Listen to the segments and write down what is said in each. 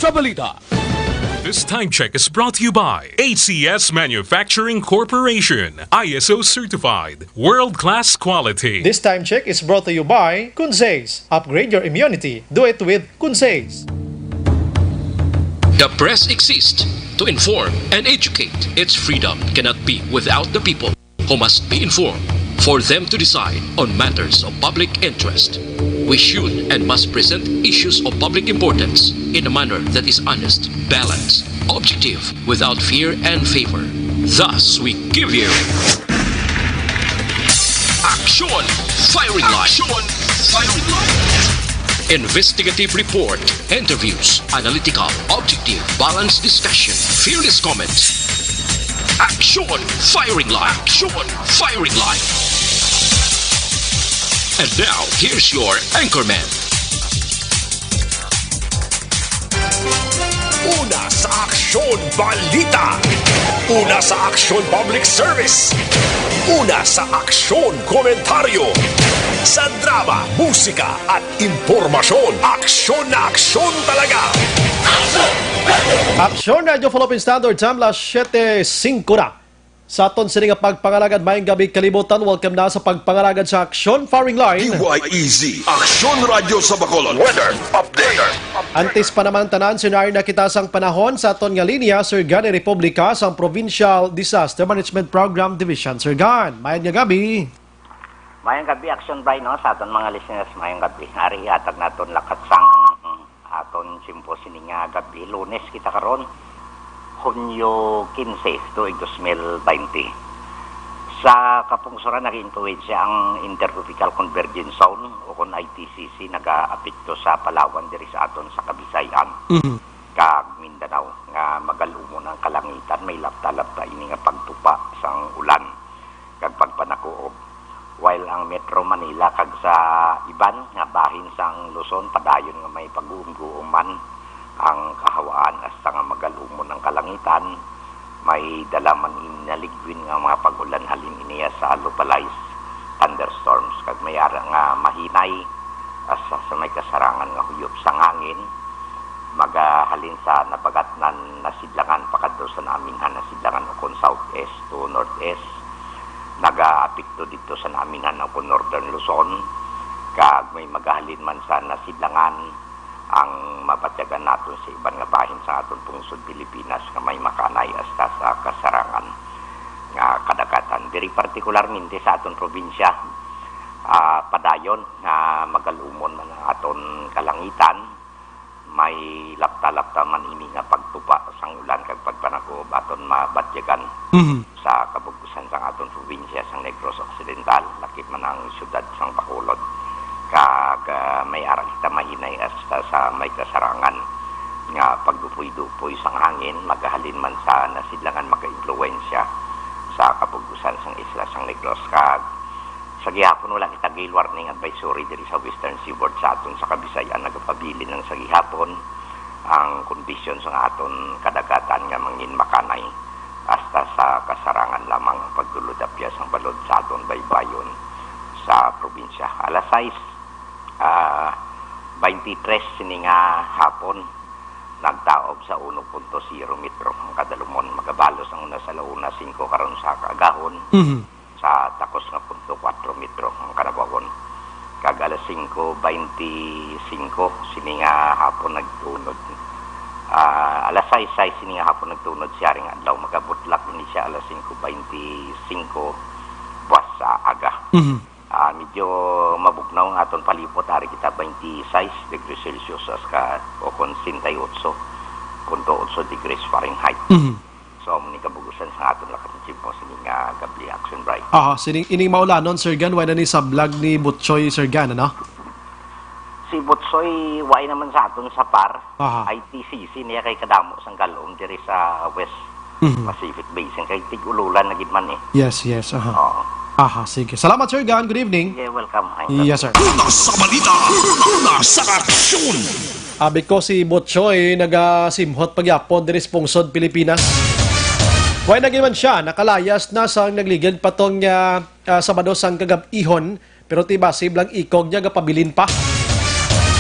Sa balita. This time check is brought to you by ACS Manufacturing Corporation, ISO certified, world-class quality. This time check is brought to you by Kunsays. Upgrade your immunity. Do it with Kunsays. The press exists to inform and educate. Its freedom cannot be without the people, who must be informed for them to decide on matters of public interest. We should and must present issues of public importance in a manner that is honest, balanced, objective, without fear and favor. Thus, we give you Action Firing Line. Investigative report, interviews, analytical, objective, balanced discussion, fearless comments. Action Firing Line. And now, here's your anchorman. Una sa Aksyon Balita. Una sa Aksyon Public Service. Una sa Aksyon Komentaryo. Sa drama, musika at impormasyon. Aksyon na aksyon talaga. Aksyon Radio Philippine Standard Time, las 7:05 na. Sa aton sini nga pagpangalagad mayong gabi kalibutan, welcome na sa pagpangalagad sa Aksyon Firing Line. DYEZ, Aksyon Radio sa Bacolod. Weather Update. Antes pa naman tanan, sinari na kita sang panahon sa aton nga linya, Sir Gan Republika sang Provincial Disaster Management Program Division. Sir Gan, mayang nga gabi. Mayang gabi, Action Bright, no? Sa aton mga listeners, mayang gabi. Hari atag naton lakat sang aton simpo sini nga gabi. Lunes kita karon, Hunyo 15 to 2020. Sa kapungsuran nag-influensya ang Intertropical Convergence Zone o kung ITCC nag-apekto sa Palawan diri sa aton sa Kabisayan. Kag Mindanao nga magalumo ng kalangitan, may lapta-lapta ini nga pagtupa sang ulan kag pagpanakuob. While ang Metro Manila kag sa iban nga bahin sang Luzon padayon nga may pag-uumguom man ang kahawaan hasta nga magalumo ng kalangitan, may dalaman inaligwin nga mga pagulan halin iniya sa localized thunderstorms kag may ara nga mahinay asa sa may kasarangan nga huyop sang hangin magahalin sa nabagatnan nasidlangan pakadto sa naminhan nasidlangan ukon southeast to northeast nagaapekto dito sa naminhan ukon northern Luzon kag may magahalin man sa nasidlangan ang mabatyagan natin sa ibang nga bahin sa aton pungsod Pilipinas nga may makanay hasta sa kasarangan nga kadagatan. Very particularmente sa aton probinsya, padayon nga magalumon man ang aton kalangitan, may lapta-lapta man ini nga pagtupa sang ulan kag pagpanakob aton mabatyagan sa kabugusan sa aton probinsya sang Negros Occidental, lakip man ang syudad sang Bacolod. Kag may arang kita mahinay hasta sa may kasarangan nga pagdupoy-dupoy sang hangin magahalin man sa nasidlangan maka-impluwensya sa kabugusan sang isla sang Negros kag sa gihapon wala kita gale warning advisory diri sa Western Seaboard sa aton sa Kabisayan nagapabili ng sa gihapon ang kondisyon sa aton kadagatan nga mangin makanay hasta sa kasarangan lamang pagduludapya sang balod sa aton baybayon sa probinsya. Alas 23 sini nga hapon nagtaob sa 1.0 metro ang kadalumon magabalos ang una sa launa 5 karon sa kagahon sa takos nga 0.4 metro ang kanabawon kag alas 5:25 sini nga hapon nagtunod alas 6 sini nga hapon nagtunod siya ring adlaw magabutlak ni siya alas 5:25 buwas sa aga. Medyo mabugnaw ang aton palibot hari kita 26 degrees Celsius ka o kon 68.8 degrees Fahrenheit. So muni kabugusan sa aton lakat ng simpo sini nga gabi Action Bright. Sining ining maulanon Sir Gan wala ni sa vlog ni Butchoy Sir Gan ano? Si Butchoy way naman sa aton sa par. ITCC niya kay kadamo sang galong diri sa West Pacific Basin kay tig-ululan na gid man eh. Yes. Sige. Salamat Sir Gan. Good evening. Yeah, welcome. Yes, sir. Una sa balita. Una sa aksyon. Abi ko si Butchoy nagasimhot pagyapon diri sa pungsod Pilipinas. Way naging man siya nakalayas na sang nagligid patong Sabado sang kagab-ihon pero tiba siblang ikog niya gapabilin pa.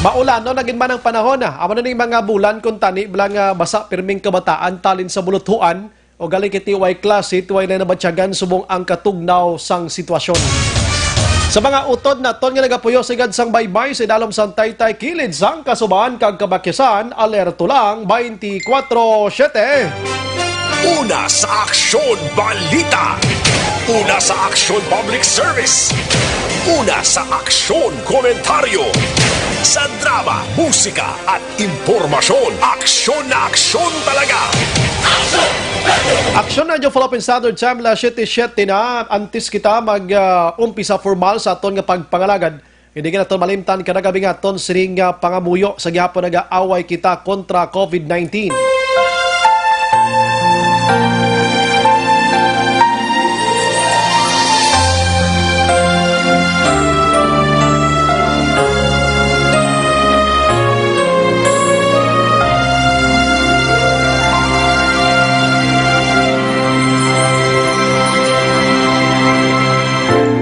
Maulan no naging man ang panahon amo na ning mga bulan kun tani bilang basa pirming kabataan talin sa buluthuan o galing kiti way klase tuway na nabatyagan subong ang katugnaw sang sitwasyon. Sa mga utod na ton nga nagapuyo sigad sang baybay sa dalom sang Taytay kilid sang kasuban kag kabakyasan alerto lang 24/7. Una sa Aksyon Balita. Una sa Aksyon Public Service. Una sa Aksyon Komentaryo. Sa drama, musika at impormasyon. Aksyon na aksyon talaga. Aksyon na dyan Philippine Standard Time la 7:07 na antes kita mag-umpisa formal sa aton nga pagpangalagad. Hindi ka na ito malimtan ka nagabi nga aton siring pangamuyo sa gihapon nag-aaway kita kontra COVID-19.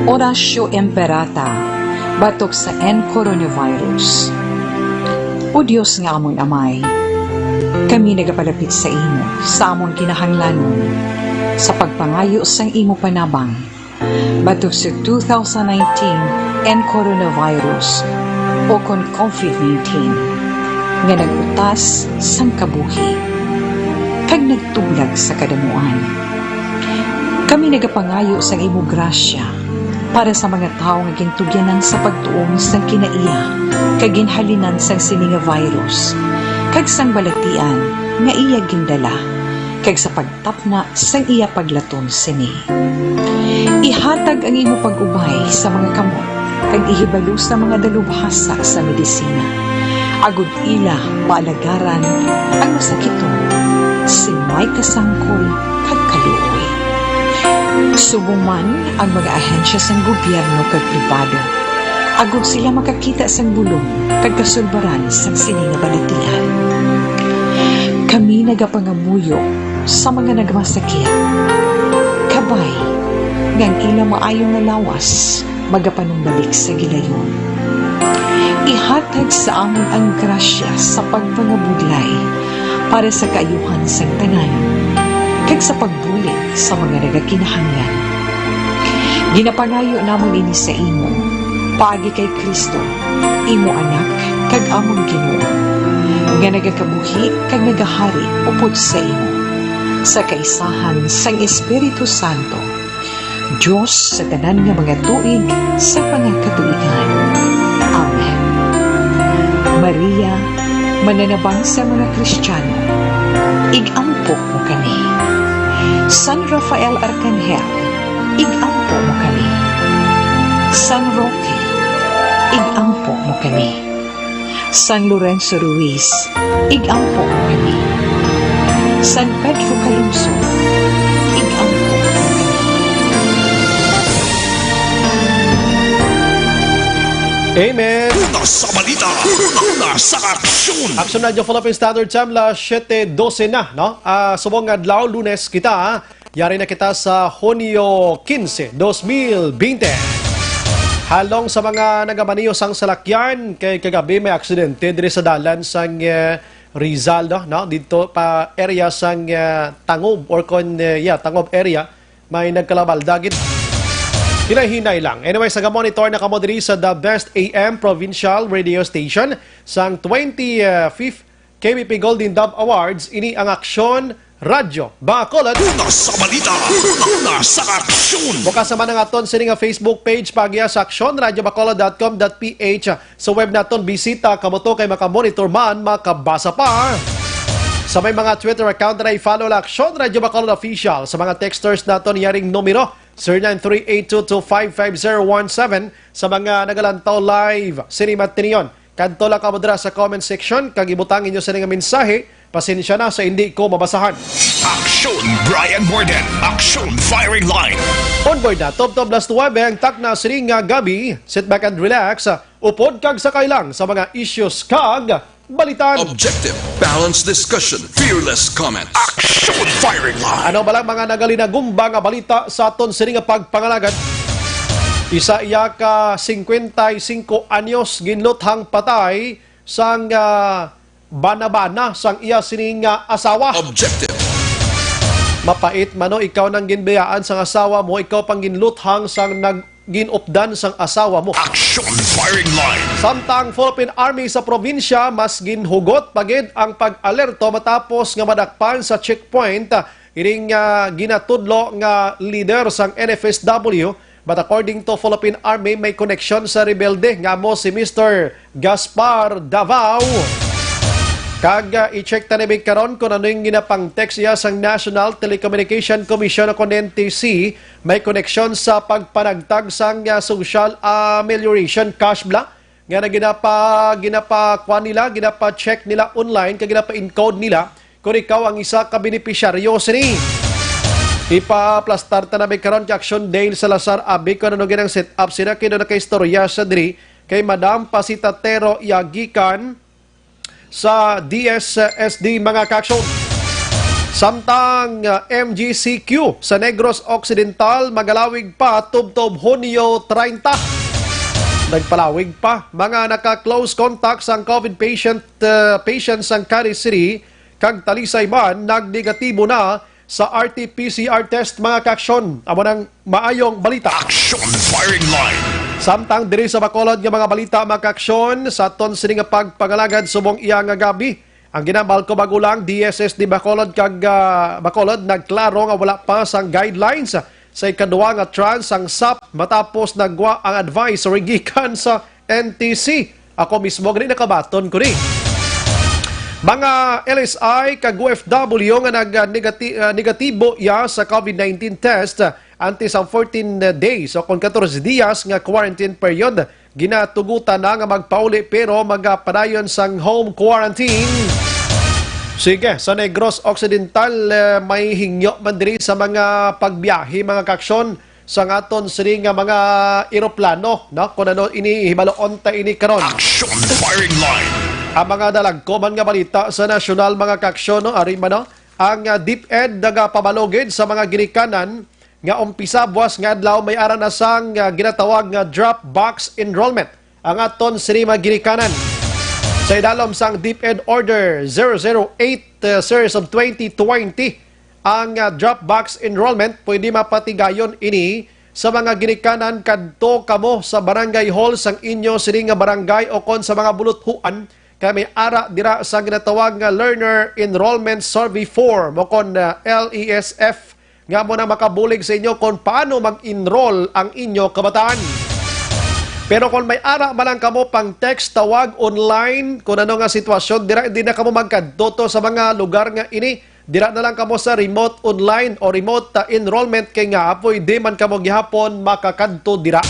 Orasyo Emperata, batok sa N-Coronavirus. O Diyos nga amon amay, kami nagapalapit sa imo, sa amon kinahanglanon, sa pagpangayo sang imo panabang, batok sa 2019 N-Coronavirus o kon COVID-19, nga nagutas sang kabuhi, kag nagtublag sa kadamuan. Kami nagapangayo sang imo grasya, para sa mga tao nga gintugyanan sa pagtuong sang kinaiya kag ginhalinan sang sini nga virus kag sang balatian nga iya gindala kag sa pagtapna sang iya paglatom sini. Ihatag ang imo pag-ubay sa mga kamot kag ihibalo sa mga dalubhasa sa medisina. Agud ila paalagaran ang masakiton sing may kasangkol kag kaluoy. Subong man ang mga ahensya sang gobyerno kag pribado, agud sila makakita sang bulong kag kasulbaran sang sini nga balatian. Kami nagapangamuyo sa mga nagmasakit. Kabay, ngang ila maayong nga lawas, magapanumbalik sa gilayon. Ihatag sa amon ang grasya sa pagpangabudlay para sa kaayuhan sang tanan, kag sa pagbulig sa mga nagakinahanglan. Ginapangayo namon ini sa imo, paagi kay Kristo, imo anak, kag among Ginoo, nga nagakabuhi kag nagahari upod sa imo, sa kaisahan sang Espiritu Santo, Diyos sa tanan nga mga tuig sa pangakatuigan. Amen. Maria, mananabang sa mga Kristiyano, igampo mo kani. San Rafael Arcangel, igampo mo kami. San Roque, igampo mo kami. San Lorenzo Ruiz, igampo mo kami. San Pedro Calungsod, igampo mo kami. Amen. Una sa balita. Una sa aksyon. Aksyon na dyan Philippine Standard Time la 7:12 na, no? Subong adlaw, Lunes kita, yari na kita sa Hunyo 15, 2020. Halong sa mga nagamaniyo sang salakyan, kay kagabi may aksidente diri sa dalan sang Rizal, no? Dito pa area sang Tangob or Tangob area, may nagkalabaldagit. Hinay-hinay lang. Anyway, sa monitor na kamo diri sa The Best AM Provincial Radio Station sang 25th KBP Golden Dove Awards, ini ang Aksyon Radyo Bacolod. Una sa balita. Una sa aksyon. Bukas naman ang aton sini nga Facebook page pagya sa aksyon.radyobacolod.com.ph. Sa web naton bisita kamo to kay makamonitor man, makabasa pa. Sa may mga Twitter account na i-follow la Aksyon Radyo Bacolod Official. Sa mga texters naton yaring numero 0938225517. Sa mga nagalantaw live Sinimat Tinion, kadto lang kamo dira sa comment section kag ibutang inyo sa nga mensahe. Pasensya na sa hindi ko mabasahan. Aksyon Brian Borden. Aksyon Firing Line. On board na, top last 9 ang takna siring nga gabi. Sit back and relax. Upod kag sakay lang sa mga issues kag balitan. Objective, balanced discussion, fearless comments. Aksyon Firing Line. Ano balang mga nagalinagumbang nga balita sa aton siring nga pagpangalagan? Isa iya ka 55 anyos ginluthang patay sang bana-bana sang iya sining asawa. Objective. Mapait mano ikaw nang ginbayaan sang asawa mo, ikaw pang ginluthang sang ginupdan sang asawa mo. Action firing line. Samtang Philippine Army sa probinsya mas ginhugot pagid ang pag-alerto matapos nga madakpan sa checkpoint iring ginatudlo nga leader sang NFSW. But according to Philippine Army, may connection sa rebelde nga mo si Mr. Gaspar Davao. Kag i-check tanibig karon kung ano yung ginapang-text iya sang National Telecommunication Commission o NTC, may connection sa pagpanagtag sang social amelioration cash bla nga na ginapa-check nila online, kag ginapa-encode nila kung ikaw ang isa ka benepisyaryo sini. Ipaplastar tanibig karon kay Action Dale Salazar Abi kung ano ginang set up sila kino na kay istorya sa diri kay Madam Pasitatero Yagikan sa DSSD mga kaksyon. Samtang MGCQ sa Negros Occidental magalawig pa tubtob Hunyo 30. Nagpalawig pa mga naka-close contact sang COVID patients sang Cari City kag Talisay man nagnegatibo na sa RT-PCR test mga kaksyon. Amo nang maayong balita. Action firing line. Samtang diri sa Bacolod nga mga balita makaksyon sa aton sini nga pagpangalagad subong iya nga gabi. Ang ginambal ko bagulang DSSD Bacolod kag Bacolod nagklaro nga wala pa sang guidelines sa ikaduwa nga trans ang SAP matapos nagwa ang advisory gikan sa NTC. Ako mismo gani nakabaton ko ni. Mga LSI kag OFW nga negatibo ya sa COVID-19 test antes ang 14 days o kung 14 dias nga quarantine period ginatugutan na nga magpauli pero magapadayon sang home quarantine. Sige, sa Negros Occidental may hingyo man diri sa mga pagbiyahe mga kaksyon sa ngaton sini nga mga eroplano, no? Kung ano ini hibaloon ta ini karon. Action firing line. Ang mga dalagko man nga balita sa nasyonal mga kaksyon, no? Ari man, no? Ang DepEd nagapabalogid sa mga ginikanan nga umpisa buwas nga adlaw may ara na sang ginatawag nga drop box enrollment ang aton sini mga ginikanan. Sa idalom sang DepEd Order 008 Series of 2020, ang drop box enrollment pwede mapatigayon ini sa mga ginikanan kadto kamo sa barangay hall sang inyo sini nga barangay o kon sa mga buluthuan kami ara dira sa ginatawag nga Learner Enrollment Survey Form o kon LESF nga mo na makabulig sa inyo kung paano mag-enroll ang inyo kabataan. Pero kung may ara malang kamo pang text, tawag, online, kung ano nga sitwasyon, di na kamo magkadto sa mga lugar nga ini, dira na lang kamo sa remote online o remote enrollment kay nga pwede man kamo gihapon makakadto dira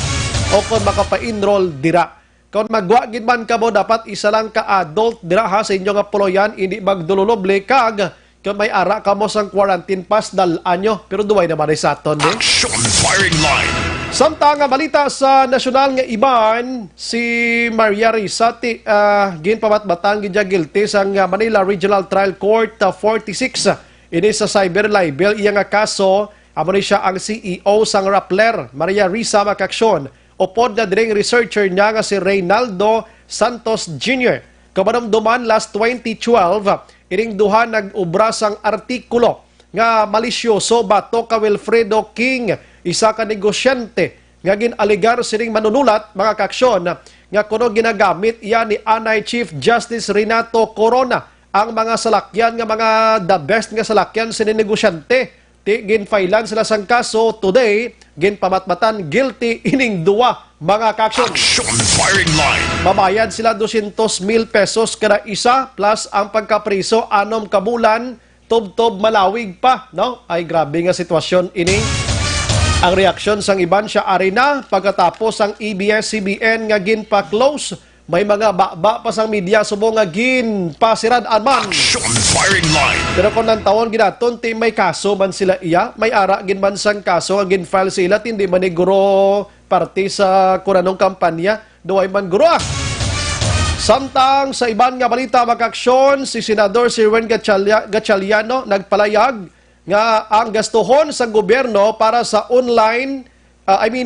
o kung makapa-enroll dira. Kung magwagid man kamo, dapat isa lang ka adult dira ha sa inyo nga puloyan, hindi magdululoble kag kung may ara kamo sang quarantine pass dalaan nyo. Pero duway naman ay sa aton. Action firing line. Samtang balita sa nasyonal nga iban, si Maria Rizati ginpamatbatang gidya guilty sang Manila Regional Trial Court 46. Ini sa cyber libel iya nga kaso, amo ni siya ang CEO sang Rappler, Maria Risa Makaksyon. Upod na diring researcher niya nga si Reynaldo Santos Jr. Kamanamduman last 2012, iring duha nag-ubra sang artikulo nga malisyoso bato ka Wilfredo King, isa ka negosyante nga ginaligar sining manunulat mga kaksyon nga kuno ginagamit iya ni Anay Chief Justice Renato Corona ang mga salakyan nga mga the best nga salakyan sining negosyante. Ginfailan sila sang kaso today, ginpamatmatan guilty ining duwa mga kaksyon. Action firing line. Mabayad sila 200,000 pesos kada isa plus ang pagkapriso 6 kabulan, tob-tob malawig pa, no? Ay grabe nga sitwasyon ini. Ang reaksyon sang iban siya arena pagkatapos ang ABS-CBN nga ginpa-close, may mga baba pa sang media subong nga ginpasirad-an man. Action firing line. Pero kung nang tawon ginaton, may kaso man sila iya, may ara ginman sang kaso nga ginfile sila, hindi man ni guro parte sa kuranong kampanya, duway man guro ah. Samtang sa iban nga balita makaksyon, si Senador Sirwen Gatchaliano nagpalayag nga ang gastuhon sa gobyerno para sa online,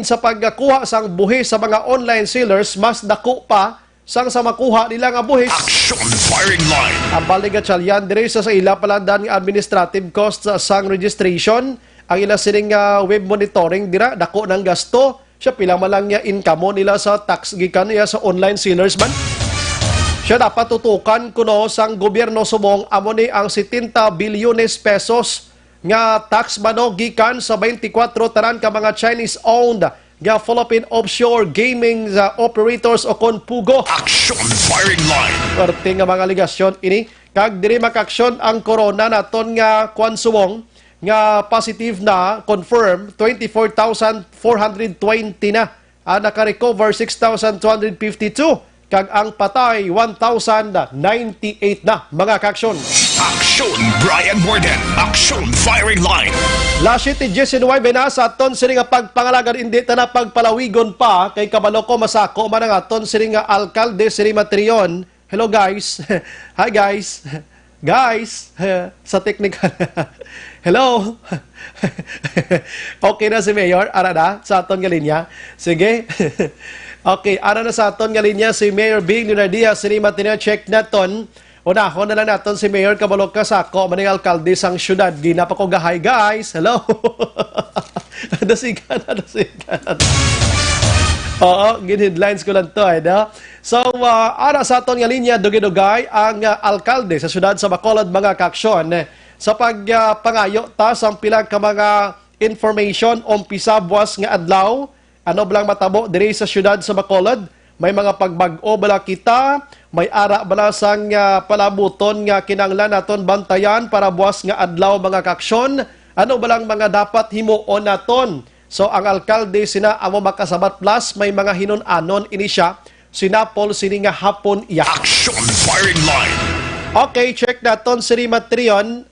sa pagkuha sang buhi sa mga online sellers mas dako pa sang sa makuha nila nga buhis. Action firing line. Ang baligatsalyan dire sa ila palandan nga administrative costs sang registration, ang ila sining web monitoring dira dako ng gasto. Siya pila man lang niya income nila sa tax gikan niya sa online sellers man. Siya dapat tutukan kuno sang gobyerno subong amo ni ang 70 bilyones pesos nga tax mano gikan sa 24 taran ka mga Chinese-owned nga Philippine offshore gaming operators o kon PUGO. Action firing line. Parte nga mga aligasyon ini kag diri makaksyon ang corona naton nga kuan subong nga positive na confirm 24,420 na. Naka-recover 6,252 kag ang patay 1,098 na mga kaksyon. Action Brian Borden. Action firing line. Last 19 na sa aton sini nga pagpangalagan hindi ta na pagpalawigon pa kay kabalo ko masako man ang aton sini nga alkalde sini Matrion. Hello guys. Hi guys. Guys, sa technical. Hello. Okay na si Mayor, ara na sa aton nga linya. Sige. Okay, ara na sa aton nga linya si Mayor Bing Leonardia sini Matrion, check naton. Unahon na lang natin si Mayor Kabalog Kasako, maning alkalde sang syudad. Gina pa ko gahay, guys. Hello. Dasigan. Oo, gin-headlines ko lang to. No? So, ara sa aton nga linya, dugay-dugay ang alkalde sa syudad sa Bacolod, mga kaksyon. Sa pagpangayo ta sang pilang ka mga information umpisa buwas nga adlaw, ano blang matabo diri sa syudad sa Bacolod, may mga pagbag-o bala kita, may ara bala sang palabuton nga kinanglan naton bantayan para buwas nga adlaw mga kaksyon, ano balang mga dapat himuon naton. So ang alkalde sina amo makasabat plus may mga hinon-anon ini siya, sinapol sini nga hapon iya. Action firing line. Okay, check naton si Matrion.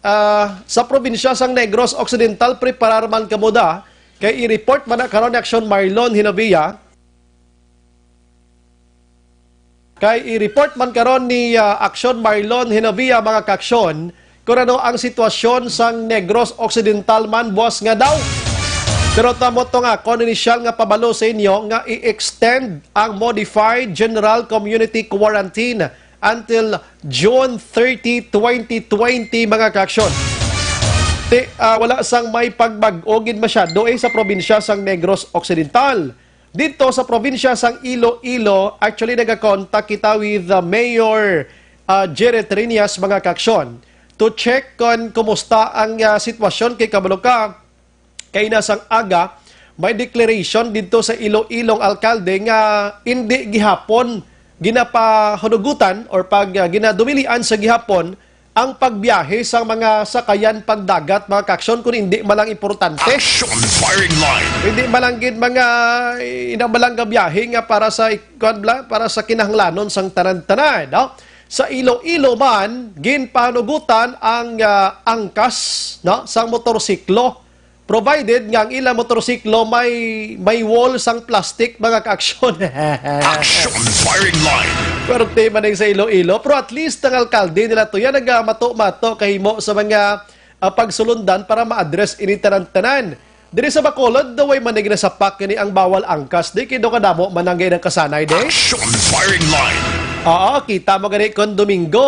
Sa probinsya sang Negros Occidental, preparar man kamuda, kay i-report man na karon Action Marlon Hinovia. Kay i-report man karon ni Action Marlon Hinovia mga kaksyon, kung ano ang sitwasyon sang Negros Occidental man buwas nga daw. Pero tamo to nga, kon inisyal nga pabalo sa inyo nga i-extend ang Modified General Community Quarantine until June 30, 2020 mga kaksyon. Wala sang may pagbag-ogin masyado sa probinsya sang Negros Occidental. Dito sa probinsya sang Iloilo, actually nag-contact kita with the Mayor Jerry Trinias mga kaksyon to check kung kumusta ang sitwasyon kay Kabaloka. Kay nasang aga, may declaration dito sa Iloilong alkalde nga hindi gihapon ginapahunugutan or ginadumilian sa gihapon ang pagbiyahe sa mga sakayan pagdagat mga kaksyon kung hindi malang importante. Action firing line. Hindi malanggid mga inabalang biyahe nga para sa kinahanglanon sang tanan-tanan, no? Sa Iloilo man ginpahunugutan ang angkas, no, sang motorsiklo. Provided nga ang ilang motorsiklo may wall sang plastic mga ka-aksyon. Action firing line. Pwerte man sa Iloilo. Pero at least ang alkalde nila to yan nagamato-mato kahimo sa mga pagsulundan para ma-address ini tanan-tanan. Diri sa Bacolod, daway manig na sapak ni ang bawal angkas. Di kido kadamo mananggay ng kasanay de. Action firing line. Oo, kita mo gani kon Domingo.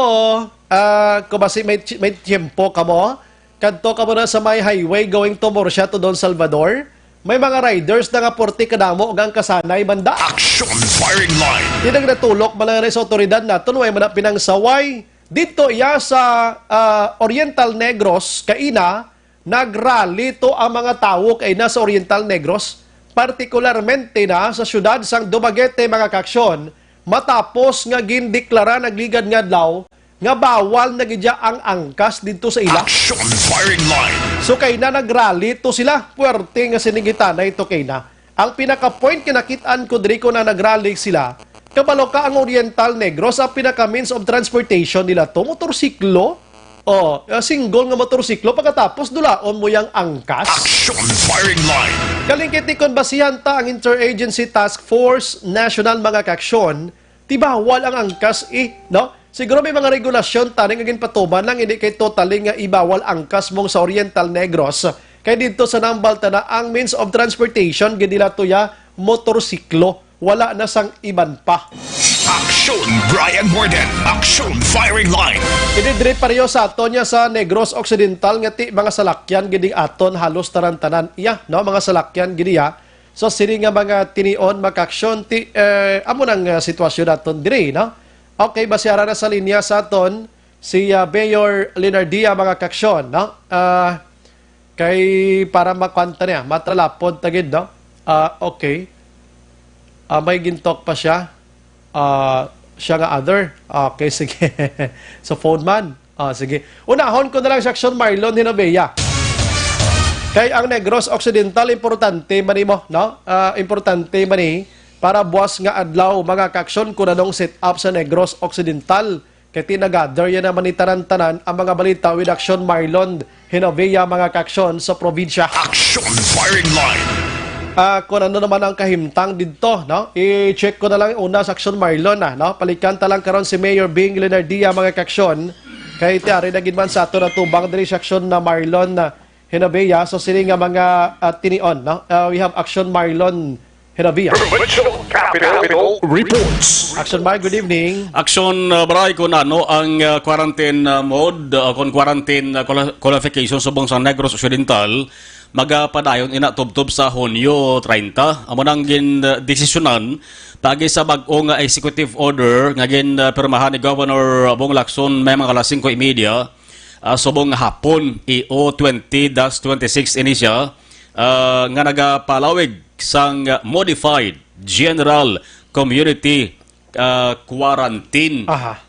Kung basi may tiempo ka mo, kadto ka mo na sa may highway going to Morcia to Don Salvador, may mga riders na nga porti kadamo og ang kasanay banda. Action firing line. Di nagratulok malang sa otoridad naton way man pinangsaway. Dito iya sa Oriental Negros, kaina, nagrally to ang mga tawo kay nasa Oriental Negros, partikularmente na sa syudad sang Dumaguete mga kaksyon, matapos nga gindeklara nagligad nga adlaw nga bawal na gidya ang angkas dito sa ila. Action firing line. So kay na nagrally to sila, puwerte nga sinigita na ito kay na. Ang pinaka-point kinakitaan ko diri ko na nagrally sila, kabalo ka ang Oriental Negros, ang pinaka-means of transportation nila to, motorsiklo. Single nga motorsiklo, pagkatapos dulaon mo yung angkas. Action firing line. Kalingkit ni konbasihan ta ang Interagency Task Force National mga kaksyon, tibawal ang angkas no? Siguro may mga regulasyon taning agin patuman lang hindi kay totally nga ibawal angkas mong sa Oriental Negros. Kay dito sa Nambalta na ang means of transportation gidila to ya motorsiklo, wala na sang iban pa. Aksyon Brian Morden. Aksyon Firing Line. Ididiri pareho sa aton niya sa Negros Occidental nga ti mga salakyan giding aton halos tarantanan iya no mga salakyan gidi ya. So sini nga mga tinion makaksyon ti amo nang sitwasyon naton diri no. Okay, basyara na sa linya sa aton si Mayor Leonardia mga kaksyon no. Kay para makwanta niya matralapod tagid no. Okay. May gintok pa siya. Siya nga other. Okay, sige. So, phone man. Sige. Unahon ko na lang sa Action Marlon Hinoveya. Kay ang Negros Occidental, importante mani mo, no? Importante mani para buwas nga adlaw mga kaksyon kung anong set up sa Negros Occidental. Kaya tinagather yan naman ni tarantanan ang mga balita with Action Marlon Hinoveya mga kaksyon sa probinsya. Aksyon Firing Line. Kung ano naman ang kahimtang dito, no? I-check ko na lang una sa Action Marlon, no? Palikan talang karon si Mayor Bing Leonardia mga kaksyon. Kay tiari na gidman sa ato na tubang diri sa Action na Marlon na Hinoveya. So sini nga mga tinion, no? We have Action Marlon Hinoveya. Provincial Capital Reports. Action Mar, good evening. Aksyon Baray kung ano ang quarantine mode, kung quarantine qualification subong sa Negros Occidental, magapadayon ina tubtob sa Hunyo 30. Amo nang gin desisyonan pagi sa bag-o nga executive order nga gin pirmahan ni Governor Bong Lacson may mga alas 5:30 subong hapon EO 20-26 ini siya nga nagapalawig sang modified general community quarantine. Aha.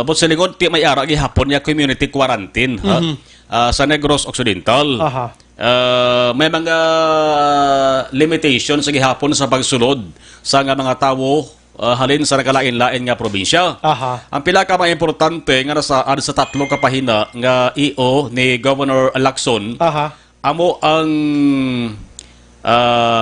But sa lingkod, ti may ara gihapon niya community quarantine sa Negros Occidental. Aha. May mga limitations sa gihapon sa pagsulod sa nga mga tawo halin sa nakalain-lain nga probinsya. Aha. Ang pila ka mga importante nga nasaad sa tatlo ka pahina nga EO ni Governor Lacson, Aha. amo ang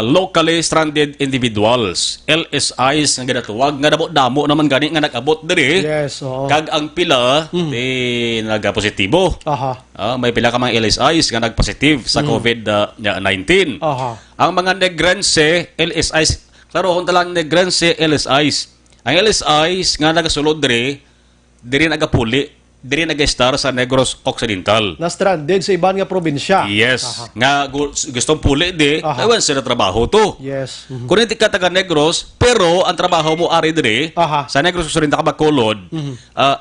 locally stranded individuals, LSIs nga ginatuwag nga damo naman gani nga nag-abot diri. Yes, oo. Kag ang pila nagpositibo. Aha. May pila ka mga LSIs nga nagpositive sa COVID-19. Aha. Ang mga Negrense LSIs, klaro kung talang Negrense LSIs. Ang LSIs nga nagasulod diri nagapuli, diri nag-star sa Negros Occidental. Na-stranded sa iban nga probinsya. Yes. Aha. Nga gustong puli Aha. ewan sila trabaho to. Yes. Mhm. Kung hindi ka taga Negros, pero ang trabaho mo ari diri Aha. sa Negros Occidental ka Bacolod,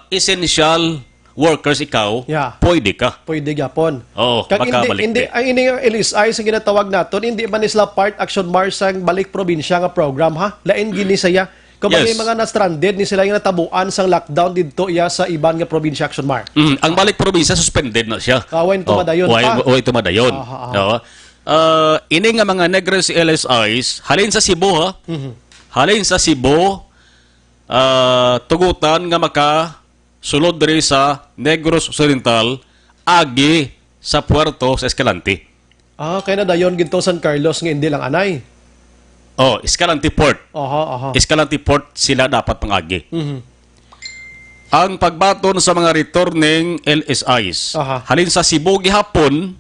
essential workers ikaw, Yeah. pwede ka. Pwede gyapon. Oo, Kag makabalik hindi di. ang ini nga LSI sa ginatawag naton, hindi man isla part Action Mars ang balik probinsya nga program ha. Lain gini saya. Kung Yes. mga na-stranded ni sila yung natabuan sang lockdown dito iya sa iban nga probinsya Action Mar. Ang balik probinsya suspended na siya. When tumadayon pa. Tumadayon. Aha, aha. Oo. Ini nga mga Negros LSIs halin sa Cebu ha. Halin sa Cebu tugutan nga maka sulod diri sa Negros Occidental agi sa Puerto sa Escalante. Kaya na dayon ginto San Carlos nga hindi lang anay. Escalante Port. Aha. Escalante Port sila dapat pangagi. Mhm. Ang pagbaton sa mga returning LSIs. Aha. Halin sa Cebu gihapon,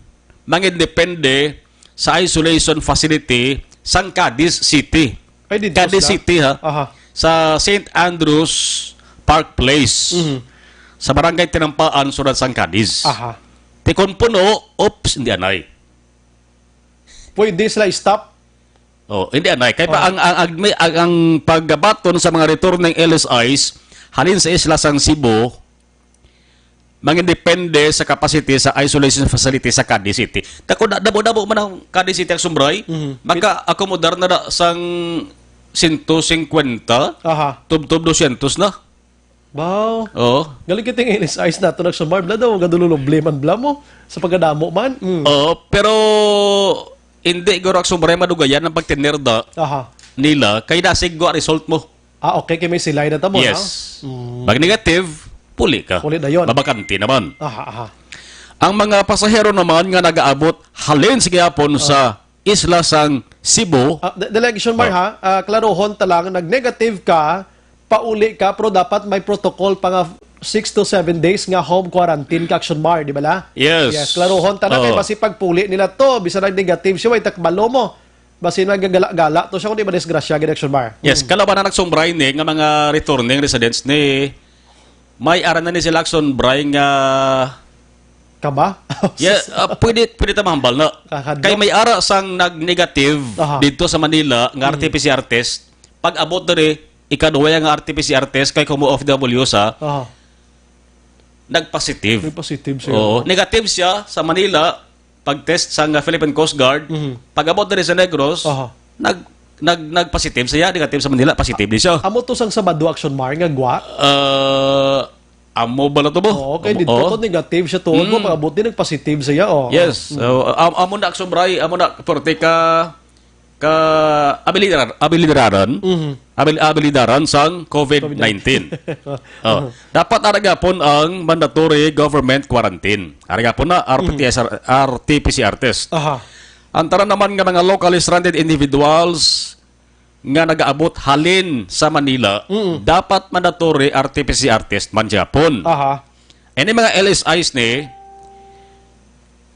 mangindepende sa isolation facility sang Cadiz City. Ay, dito Cadiz sila? City ha. Aha. Sa St. Andrews Park Place. Sa barangay Tinampaan, Surat sang Cadiz. Aha. Tikon puno, oops, hindi anay. Pwede sila stop. Hindi anay. Kaya pa ang paggabaton sa mga returning LSIs halin sa isla sang Cebu mangindepende sa capacity sa isolation facility sa Cadiz City. Dako dabo man ang Cadiz City ang sumbray, maka-accommodar na sang 150, Aha. tub 200 na. Wow. Oo. Galing kiting LSIs na ito nagsumar. Bla daw, gadululubleman bla mo. Sa pagkadamo man. Pero hindi guro ang sumbray madugayan ng pagtinerda Aha. nila kay nasig go ang result mo. Okay. Kaya may silay na tamo. Yes. Pag negative, puli ka. Puli na yun. Mabakanti naman. Aha. Ang mga pasahero naman nga nagaabot halin sa gihapon sa isla sang Cebu. Delegation Mar ha, klarohon talang, nag-negative ka, pauli ka, pero dapat may protocol pa nga 6 to 7 days nga home quarantine ka Action Mar, di ba la? Yes. Yes, klarohon talang, kay basi pagpuli nila to, bisa nag-negative siya, way takbalo mo. basin nagagala-gala to siya kung di ba disgrasya gid Action Bar. Yes, kalaban na nagsumbray ni nga mga returning residents ni may ara na ni sila Action-Bray nga Kaba? yeah, pwede ta mahambal na. Kakadlo. Kay may ara sang nag-negative Aha. dito sa Manila nga RT-PCR test. Pag abot diri ikaduwa nga RT-PCR test kay kumo OFW sa Aha. May nag-positive. positive siya. Oo, negative siya sa Manila pag-test sa Philippine Coast Guard. Pag abot diri sa Negros, Aha. nag-positive siya, negative sa Manila, positive din siya. Amo to sang Sabado Action Bar nga gwa. Amo ba na to mo? Oo, kay dito to negative siya tuod mo pag-abot din nag-positive siya oh. Yes. So, amo na Action-Bray, amo na porte ka abilidaran. Abilidaran sang COVID-19. Dapat aragapon ang mandatory government quarantine. Aragapon na RT-PCR test. Aha. Antara naman nga mga locally stranded individuals nga nagaabot halin sa Manila, dapat mandatory RT-PCR test man Japon. Aha. Any mga LSIs ni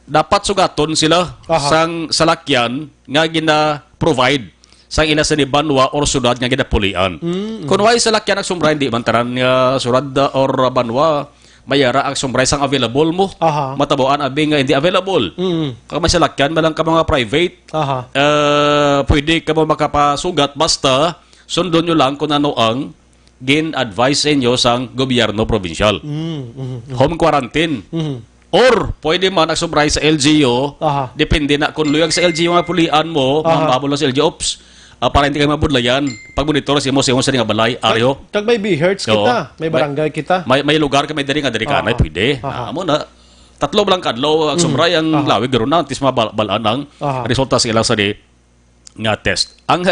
dapat sugaton sila Aha. sang salakyan nga gina-provide sang ina sa ni Banwa or sudad nga ginapulian. Kung way salakyan ang sumbray, di man tanan nga surad or Banwa, mayara ang sumbray sang available mo. Aha. Matabuan abi nga hindi available. Kung may salakyan, malang ka mga private, Aha. pwede ka mo makapasugat basta sundon nyo lang kung ano ang gin-advise sa inyo sang gobyerno provincial. Home quarantine. Or pwede man nagsubray sa LGU, Aha. depende na kung luyag sa LGU nga pulian mo, mamabol sa LGU, para hindi kayo mabudlayan, pag monitor sa nga balay, aryo. Kag may BHertz kita, may barangay kita. May lugar ka, may dali nga dali ka na, pwede. Amo na, tatlo lang kadlaw, ang sumray ang lawig, garo na, tis mabalaan ang resulta sa ilang sa di nga test. Ang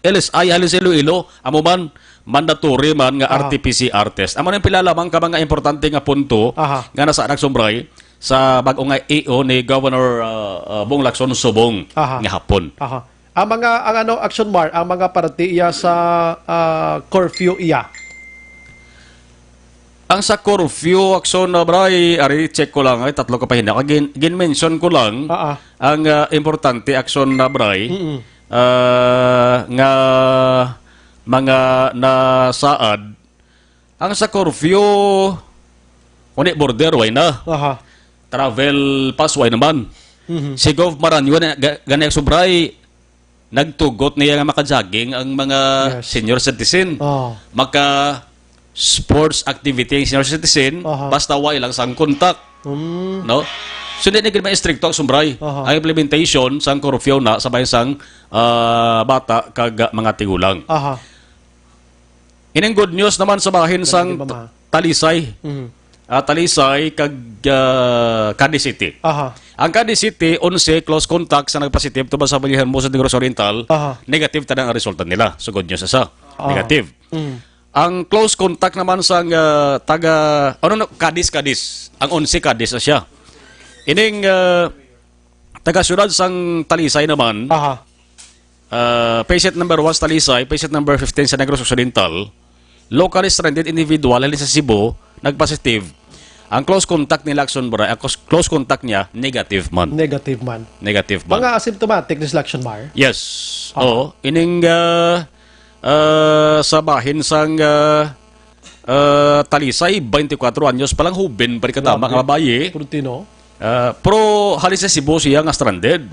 LSI, halis Iloilo, amo man, mandatory man nga RT-PCR test. Amo nang pilalamang ka mga importante nga punto nga nasa nagsumbray sa bag-o nga EO ni Governor Bong Lacson Subong nga hapon. Aha. Ang mga Action Bar, ang mga party iya sa curfew iya. Ang sa curfew Action na bray, ari check ko lang ay tatlo ka pa hinaka. Gin-mention ko lang ang importante Action na bray nga mga nasaad. Ang sa curfew unik border way na. Aha. Travel pass way naman. Si Gov Maranyo gani subray nagtugot niya nga makajaging ang mga senior citizen. Maka sports activity ang senior citizen basta way lang sang kontak. No? So hindi na stricto ang sumbray. Ang implementation sang curfew na sabay sang bata kag mga tigulang. Ining good news naman sa bahin sang Talisay. Talisay kag Cadiz City. Ang Cadiz City, 11 close contact sa nagpositive to ba sa bilihan mo sa Negros Oriental, negative tanang ang resulta nila. So good news sa negative. Ang close contact naman sa Cadiz, ang 11 Cadiz na siya. Ining taga-syudad sang Talisay naman, patient number 1 sa Talisay, patient number 15 sa Negros Occidental, locally stranded individual alin sa Cebu, nagpositive. Ang close contact ni Lacson Bray, ang close contact niya, negative man. Negative man. Negative man. Mga asymptomatic ni Action Bar? Yes. Oo. Ining sa bahin sang Talisay, 24 anyos, palang huben, barikatama, nga babae. Prutino? Pero halis sa Cebu siya nga stranded.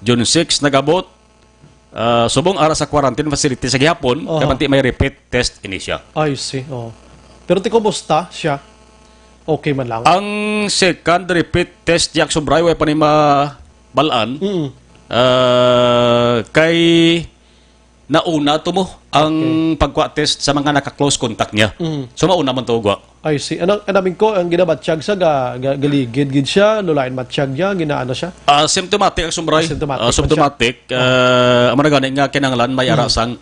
June 6, nagabot. Subong ara sa quarantine facility sa gihapon, kamanti may repeat test ini siya. I see. Pero ti kumusta siya? Okay man lang. Ang second repeat test yak subray way pa ni mabalaan. Kay nauna to mo ang pagkwa test sa mga naka-close contact niya. So mauna man to gwa. I see. Anamin ko ang ginabatsyag sa galigid gid siya, lulain matsyag niya, ginaano siya. Symptomatic ang sumray. Symptomatic. Amo na gani nga kinahanglan may ara sang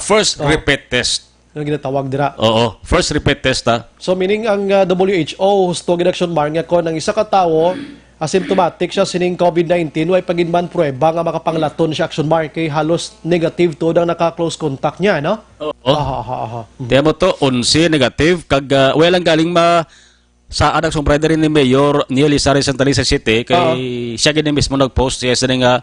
first repeat test. Ang ginatawag dira. Oo, first repeat test ta. So meaning ang WHO husto gid Action Bar nga kon ang isa ka tawo asymptomatic siya sining COVID-19 way paginban prueba nga makapanglaton siya Action Bar kay halos negative to ang naka-close contact niya, no? Oo. Tiyan mo to, 11 negative kag walang galing sa anak song brother ni Mayor Neil Isares Santa Lisa City kay siya gid mismo nag-post siya sa nga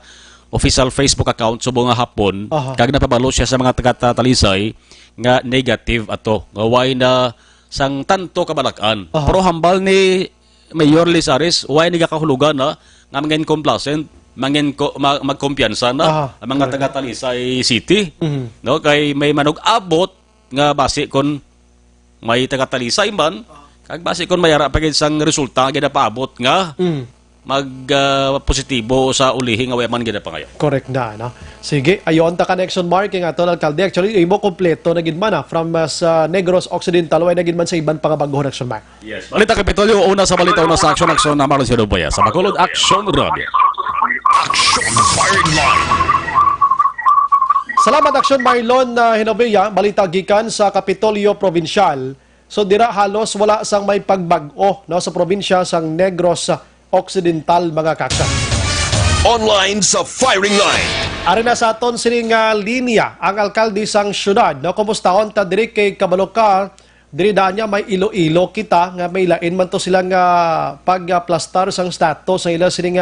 official Facebook account subong nga hapon kag napabalo siya sa mga taga-Talisay nga negative ato nga way na sang tanto kabalakan. Pero hambal ni Mayor Lizares way ni gakahulugan na nga mangin complacent magkumpiyansa na ang mga taga-Talisay City. No kay may manug-abot nga base kon may taga-Talisay man kag base kon mayara pa gid sang resulta nga paabot nga positibo sa ulihi nga way man gid pa ngayon. Correct na, no? Sige, ayon ta connection marking ato alkalde. Actually, imo kompleto na gid man from sa Negros Occidental way na gid man sa iban pa nga bagong action mark. Yes. Balita Kapitolyo, una sa balita, una sa action na Marlon Sinuboya sa Bacolod Action Radio. Action Firing Line. Salamat Action Marlon na Hinoveya, balita gikan sa Kapitolyo Provincial. So dira halos wala sang may pagbag-o no sa probinsya sang Negros Occidental mga kaksan. Online sa Firing Line. Ari na sa aton sining linya ang alkalde sang syudad. No, kumustahon ta diri kay Kabaloka, diri niya may Iloilo kita nga may lain man to silang pagplastar sang status sa ila sining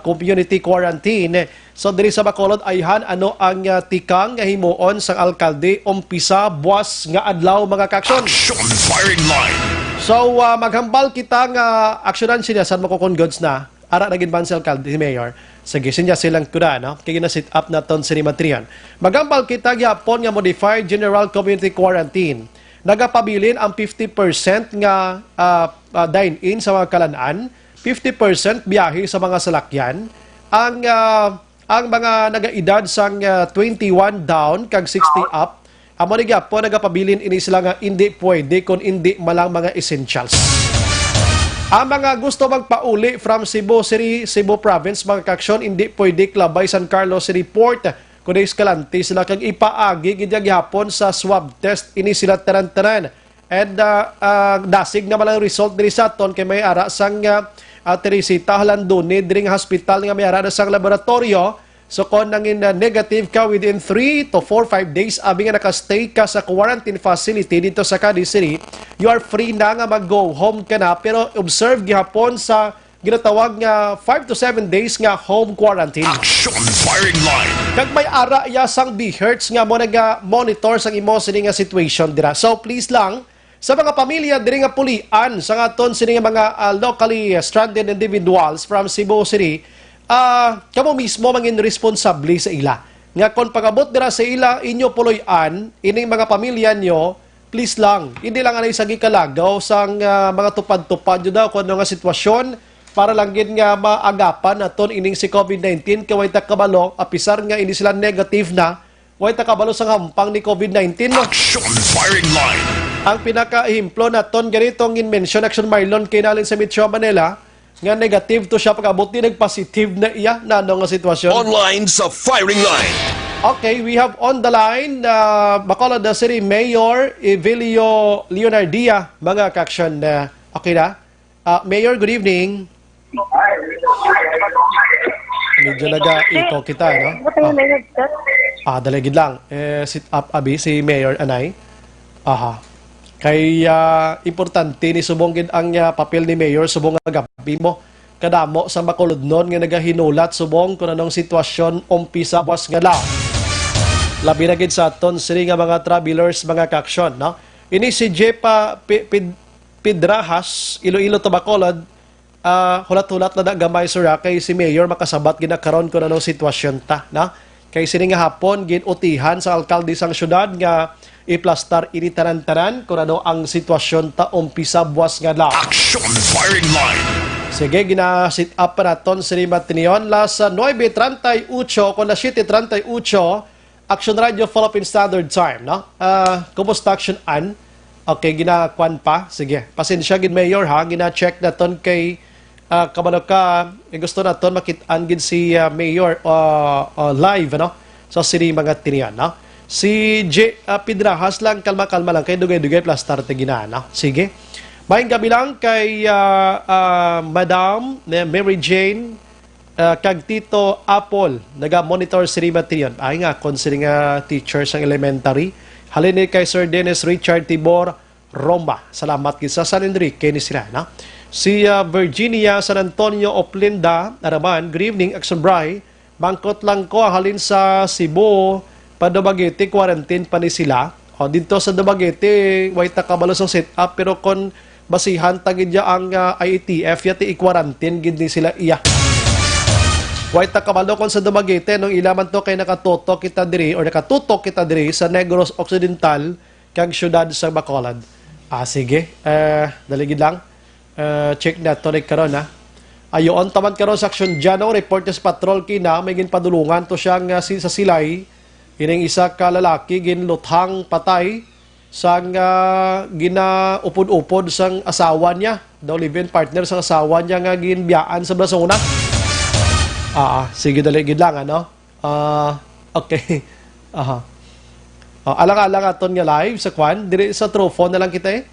community quarantine. So diri sa Bacolod ayhan ano ang tikang nga himuon sang alkalde umpisa buwas nga adlaw mga kaksyon. Action Firing Line. So maghambal kita nga aksyonan siya sa makukon goods na ara na gid man si alkalde si mayor. Sige sinya silang kuda no kay gina-set up naton si Matrian. Maghambal kita gyapon nga modified general community quarantine. Nagapabilin ang 50% nga dine-in sa mga kalan-an, 50% biyahe sa mga salakyan, ang mga nagaedad sang 21 down kag 60 up, amo ni gyapon nagapabilin ini sila nga hindi pwede kun hindi malang mga essentials. Ang mga gusto magpauli from Cebu City, Cebu Province, mga kaksyon, hindi pwede klabay San Carlos City Port. Kung Escalante sila kag ipaagi gidyag hapon sa swab test ini sila taran-taran. And dasig na malang result diri sa aton kay may ara sang Teresita Halandone diri nga hospital nga may ara na sang laboratorio. So kung nangin negative ka within 3 to 4-5 days, abi nga nakastay ka sa quarantine facility dito sa Cadiz City, you are free na nga mag-go home ka na. Pero observe gihapon sa ginatawag nga 5 to 7 days nga home quarantine. Action Firing Line. Kag may ara ya sang BHertz nga mo naga-monitor sang imo sini nga situation dira. So please lang, sa mga pamilya diri nga pulian sa aton sini nga mga locally stranded individuals from Cebu City, kamo mismo mangin responsable sa ila. Nga kon pagabot dira sa ila inyo puloy-an, ining mga pamilya nyo, please lang, hindi lang anay sagi kalagaw sang mga tupad-tupad yun daw kung ano nga sitwasyon para lang gid nga maagapan naton ining si COVID-19 kay way ta kabalo apisar nga ini sila negative na, way ta kabalo sa hampang ni COVID-19 no. Action Firing Line. Ang pinaka-himplo naton ganito ang in-mention Action Marlon kay nalin sa Metro Manila nga negative to siya pag-abot din nag-positive na iya na ano nga sitwasyon. Online sa Firing Line. Okay, we have on the line Bacolod City Mayor Evelio Leonardia, mga kaksyon. Okay na? Mayor, good evening. Medyo naga-iko kita, no? Dalagid lang. Sit up, abi, si Mayor Anay. Aha. Kaya importante ni subong gid ang papel ni Mayor subong nga gabi mo kadamo sa Bacolod nun nga nagahinulat subong kung anong sitwasyon umpisa buwas nga law. Labi na gid sa aton siri nga mga travelers, mga kaksyon, no? Ini si Jepa Pidrahas, Iloilo to Bacolod, hulat-hulat na gamay sura kay si Mayor makasabat ginakaron kung anong sitwasyon ta, no? Kay sini nga hapon ginutihan sa alkalde sang syudad nga iplastar ini taran-taran kung ano ang sitwasyon ta umpisa buwas nga law. Action Firing Line. Sige, gina-sit up pa naton si Matinion. Las 9:38 kung las 7:38 Action Radio Philippine Standard Time, no? Kumusta Action An? Okay, gina-kwan pa. Sige, pasensya gid Mayor ha, gina-check naton kay kabalo ka, gusto naton makit-an gid si Mayor live, no? So sini mga tinian, no? Si Pidrahas lang, kalma-kalma lang kay dugay-dugay plastar te ginana. Sige. Maayong gabi lang kay Madam Mary Jane kag Tito Apple, naga-monitor si Rimatrion. Ay nga, considering teacher sa elementary. Halini kay Sir Dennis Richard Tibor Roma. Salamat sa San Enrique ni sila. Na? Si Virginia San Antonio Oplinda, Araman, good evening, Action Bray. Bangkot lang ko, halin sa Cebu, pa Dumaguete, quarantine pa ni sila. O, dito sa Dumaguete, way takabalo sa set-up, pero kon basihan tagid ya ang IATF, yati i-quarantine, gid ni sila iya. Way takabalo kon sa Dumaguete, nung ilaman to kay nakatutok kita diri, or nakatutok kita diri sa Negros Occidental, kag syudad sa Bacolod. Sige. Daligid lang. Check na to karon ha. Ayon taman karon sa aksyon dyan, report sa patrol kina, may ginpadulungan to siyang sa silay. Ining isa ka lalaki ginluthang patay sang ginaupod-upod sang asawa niya. Daw live-in partner sang asawa niya nga ginbiyaan sa Blasona. Sige daligid lang ano. Okay. Alang-alang aton nga live sa kwan, diri sa trofo na lang kita eh.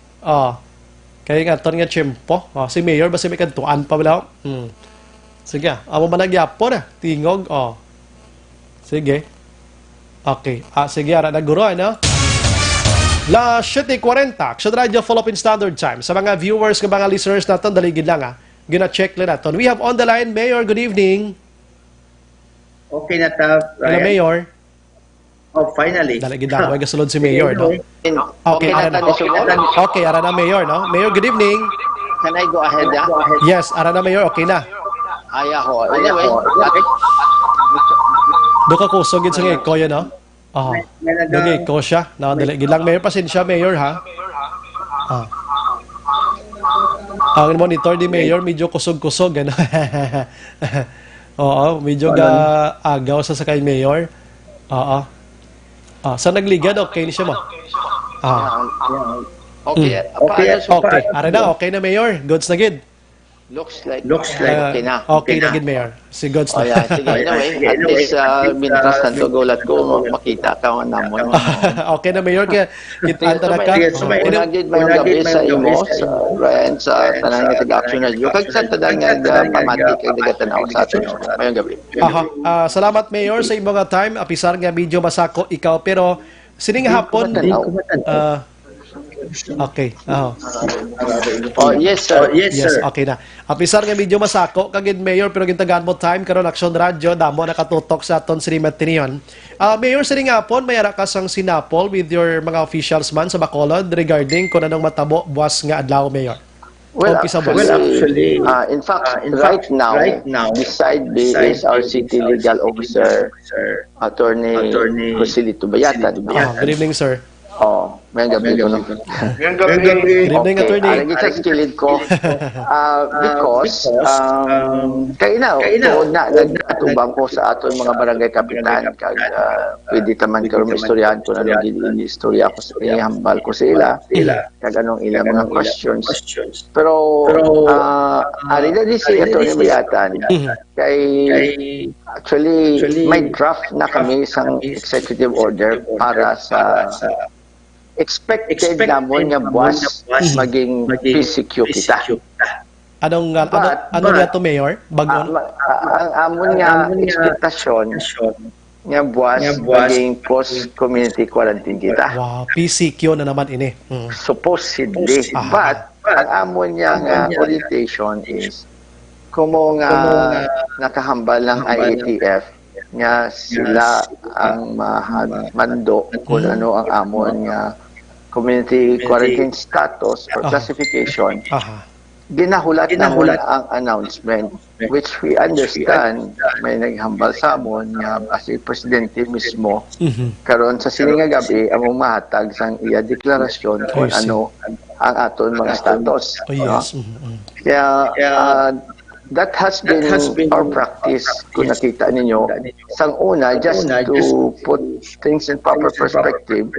Kaya nga aton nga tiyempo. Si Mayor ba si may kantuan pa wala? Sige, amo managyapo na, tingog. Sige. Okay. Sige, ara na guro, ano? La 7:40, Action Radio Philippine Standard Time. Sa mga viewers, mga listeners natin, daligid lang gina-check lang natin. We have on the line, Mayor, good evening. Okay na ta, Hello, Mayor. Finally. Daligid lang, huwag kasulod si Mayor, no? Okay, ara na. Okay, ara na, Mayor, no? Mayor, good evening. Can I go ahead, Yes, ara na, Mayor, okay na. Ayaho. Anyway, Doka kusog yun sa ngeko yun, no? Nag-eko siya. Daligid lang, Mayor, pasensya, Mayor, ha? Ang monitor di Mayor, medyo kusog-kusog, ano? Oo, medyo agaw sa sakay Mayor. Sa nagligad, okay ni siya mo? okay. Okay. Ara na, okay na Mayor. Goods na gid. Looks like okay na. Okay na gid Mayor. Si Goods na. Sige, anyway, at least mintas na gulat ko, makita ka mo namon. Okay na Mayor, kaya kitanta na ka. Unagid may gabi sa imo, sa Ryan, sa tanang nga taga-action na yun. Kag sa tanang nga pamatik kag nagatanaw sa atin. Mayong gabi. Salamat Mayor sa imong time. Apisar nga medyo masako ikaw, pero sining hapon. Okay. Yes, sir. Yes, okay na. Apisar nga medyo masako kagid Mayor, pero gintagaan mo time karon Action Radio damo nakatutok sa aton Srimat tiniyon. Mayor, sining hapon mayara ka sang sinapol with your mga officials man sa Bacolod regarding kung anong matabo buwas nga adlaw Mayor. Well, actually, in fact, right now, beside me is our city legal officer, Attorney Joselito Bayatan. Good evening, sir. May gabi ko no. Good evening, Attorney. Alagi sa skilled ko. Because, kaya na, nagtubang ko sa aton mga barangay kapitan, kag pwede taman karon istoryahan ko na naging istorya ko sa hambal ko sa ila, kag anong ilang mga questions. Pero, ari na din si Attorney Bayatan, kay actually, may draft na kami isang executive order para sa expected namon nga buwas maging PCQ kita. Ano nga to Mayor? Bagon? Ang amon nga expectasyon nga buwas maging post-community quarantine kita. Wow, PCQ na naman ini. Supposedly. But, ang amon nga orientation is kumo nga nakahambal ng IATF nga sila ang mando kung ano ang amon nga community quarantine status or classification. Ginahulat na ang announcement, which we understand may naghambal sa amon nga as a presidente mismo karon sa sininga gabi among mahatag sang iya deklarasyon kung ano ang aton mga status. Kaya that has been our practice kung nakita ninyo. Sang una, just to put things in proper perspective,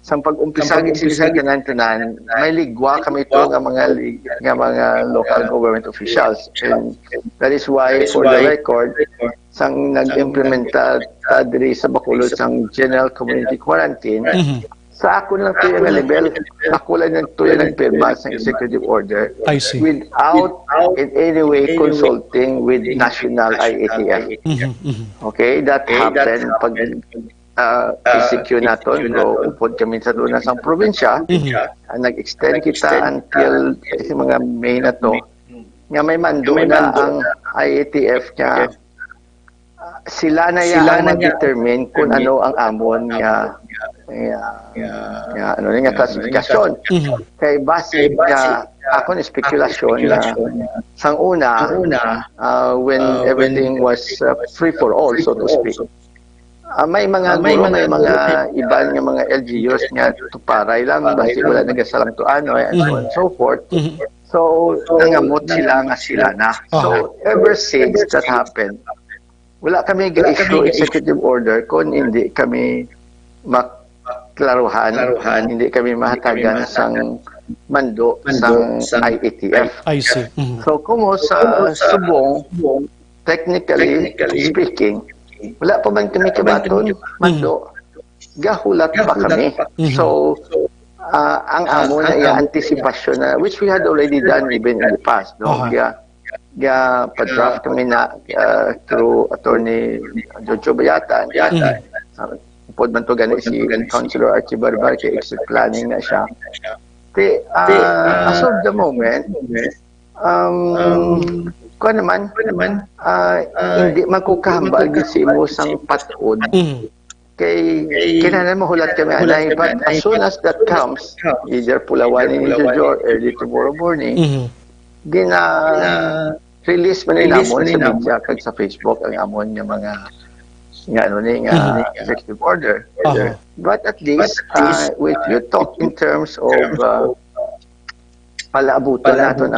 sang pag-umpisa sila tanan-tanan, may ligwa kami ito ng mga local government officials. And that is why, for the record, sang nag-implementa diri sa Bacolod sang general community quarantine, sa ako lang ito yung level, ako lang ito yung nagpirma sa executive order without in any way consulting with national IATF. Okay, that happened pag PCQ natin, upod kami sa doon sa probinsya, nag-extend kita until mga May na to, nga may mando na ang IATF nga sila na yan mag-determine kung ano ang amon nga ano nga klasifikasyon. Kay base nga ako ni spekulasyon na sang una when everything was free for all, so to speak. May mga guro, may mga iban nga mga LGUs nga tuparay lang basi wala nagasalang to ano and so on and so forth. So nangamot sila nga sila na. So ever since that happened, wala kami ga-issue executive order kung hindi kami maklaruhan, hindi kami mahatagan sang mando sang IATF. I see. So kumo sa subong, technically speaking, wala pa man kami kabaton, mando, gahulat pa kami. So ang amo na i-anticipasyon na, which we had already done even in the past, no? Pa-draft kami na through Attorney Jojo Bayatan. Upod man to gani si Councilor Archie Barbar, kay exit planning na siya. As of the moment, kuha naman, hindi magkukahambal si mo sang patod. Kay kinanan mahulat kami anay, but as soon as that comes, either Pulawanin ni Jojo or early tomorrow morning, release man nila amon sa media kag sa Facebook ang amon nga mga executive order. But at least if you talk in terms of palaabutan naton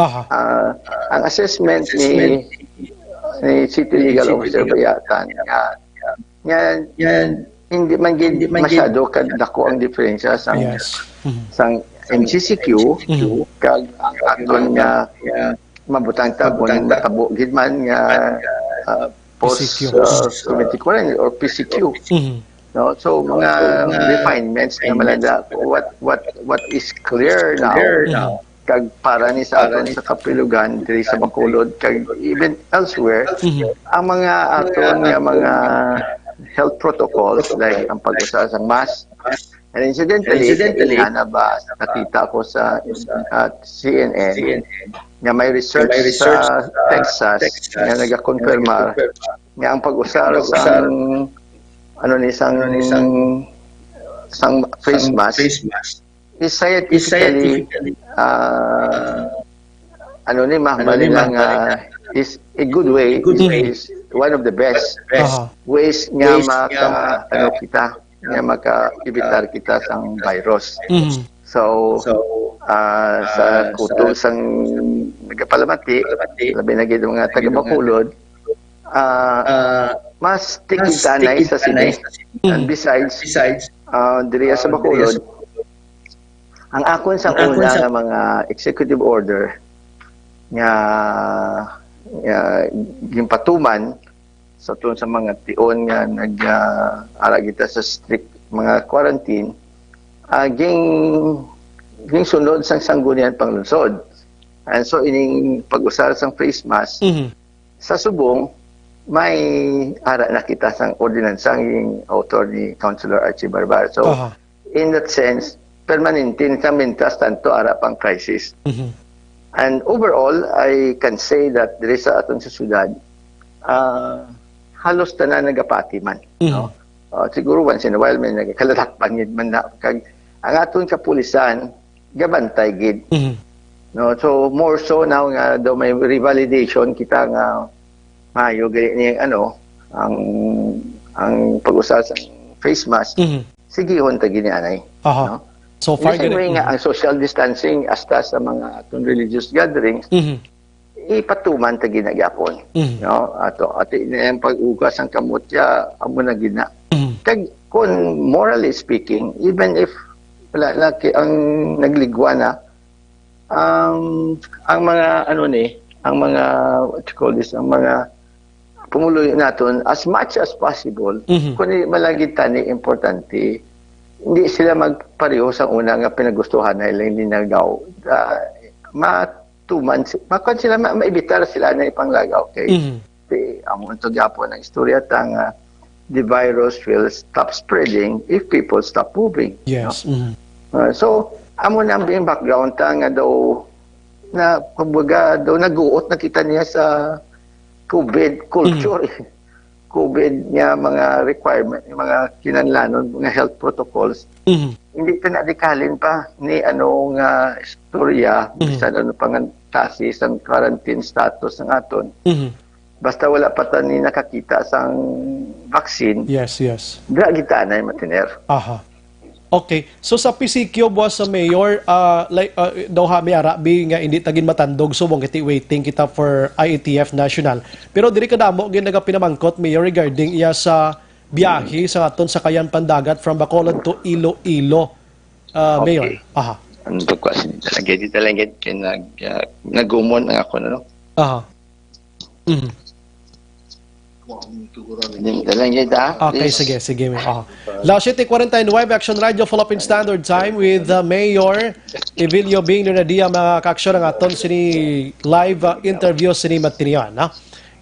ang assessment ni City Legal Officer Bayatan hindi man masyado kadako ang diferensya sang MCCQ kag aton nga mabutang tabon natabo gid man nga post committee or PCQ. No, so mga refinements na malada what is clear now kag para ni sa aton sa kapilugan diri sa Bacolod kag even elsewhere ang mga aton nga mga health protocols like ang pag-usa sa mask. And incidentally, na ba nakita ko sa CNN nga may research sa Texas nga nagakonfirmar nga ang pag-usar sang sang face mask is scientifically mahmali lang is a good way, is one of the best ways nga kita nga maka-evitar kita sang virus. So sa kuto sang nagapalamati, labi na gid mga taga Bacolod, mas tikitanay sa sini. And besides diri sa Bacolod, ang akon sang una nga mga executive order nga gimpatuman sa tun sa mga tion nga nag-ara kita sa strict mga quarantine, ging sunod sang sanggunian panglunsod. And so ining pag-usar sang face mask sa subong may ara na kita sang ordinansa ng author ni Councilor Archie Barbar. So in that sense, permanente sa mintas tanto ara pang crisis. And overall, I can say that diri sa aton sa syudad, halos tanan nagapati man. No? Siguro once in a while may nagkalatakpan yun man na. Kag, ang aton kapulisan, gabantay gid. No? So more so now nga daw may revalidation kita nga mayo gani ang pag-usal sa face mask. Sigihon ta gini anay. No? So far nga ang social distancing hasta sa mga atong religious gatherings, ipatuman ta ginagapon. No? Ato ang pag-ugas ang kamutya amo na gina. Kag kun morally speaking, even if wala laki ang nagligwa na ang mga ang mga what you call this, ang mga pumuloy naton as much as possible kung malagit tani importante hindi sila magpareho sa una nga pinagustuhan na ilang linagaw. Matuman, makon sila, maibitar sila na ipanglagaw. Okay? Ang ito gapon ng istorya tanga, the virus will stop spreading if people stop moving. Yes. No? So, amo na ang background tanga daw, na kumbaga daw naguot na kita niya sa COVID culture. COVID nga mga requirement, yung mga kinanlanon, mga health protocols, hindi ka nadikalin pa ni anong istorya, bisan ano pang kasi isang quarantine status ng aton. Basta wala pa ta ni nakakita sang vaccine. Yes, yes. Dra kita na yung matiner. Aha. Okay. So sa PCQ buwas sa mayor, daw ha may arabi nga hindi tagin matandog subong kiti waiting kita for IATF national. Pero diri kadamo gyud naga pinamangkot mayor regarding iya sa biyahe sa aton sa Kayan Pandagat from Bacolod to Iloilo. Mayor. Aha. Ano to kasi dito lang kay nagumon ang ako no. Aha. Okay, sige. Last 7:49 Live Action Radio Philippine Standard Time with Mayor Evilio Bing Nadia mga kaaksyon ng aton sini live interview sini Matinian.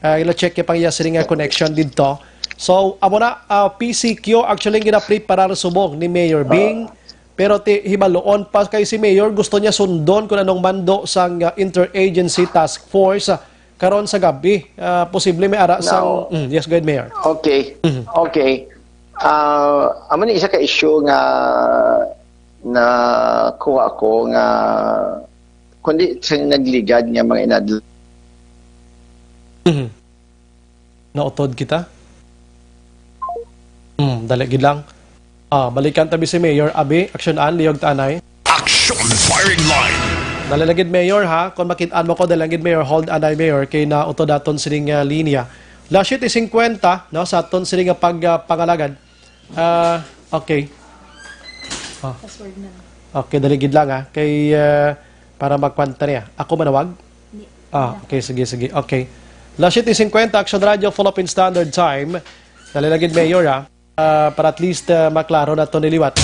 Ila check pang iya sini nga connection dito. So, amo na PCQ actually gina-prepare subong ni Mayor Bing. Pero hibaloon pa kay si Mayor gusto niya sundon kung anong mando sang interagency task force karon sa gabi. Posible may ara sang yes, go ahead, Mayor. Okay. Okay. Amo ni isa ka issue nga na kuha ko nga kundi sa nagligad nga mga inadla. Nautod kita? Dali gid lang. Balikan tabi si Mayor Abi, action an liyog tanay. Action firing line. Dalalagid Mayor ha, kung makitaan mo ko dalalagid Mayor, hold anay Mayor kay na uto daton sining linya. Last sheet is 50 no sa aton sining pangalagad. Okay. Password na. Okay, daligid lang ha kay para magkwanta niya. Ako manawag? Okay, sige. Okay. Last sheet is 50 Action Radio Philippine Standard Time. Dalalagid Mayor ha. Para at least maklaro na ito niliwat.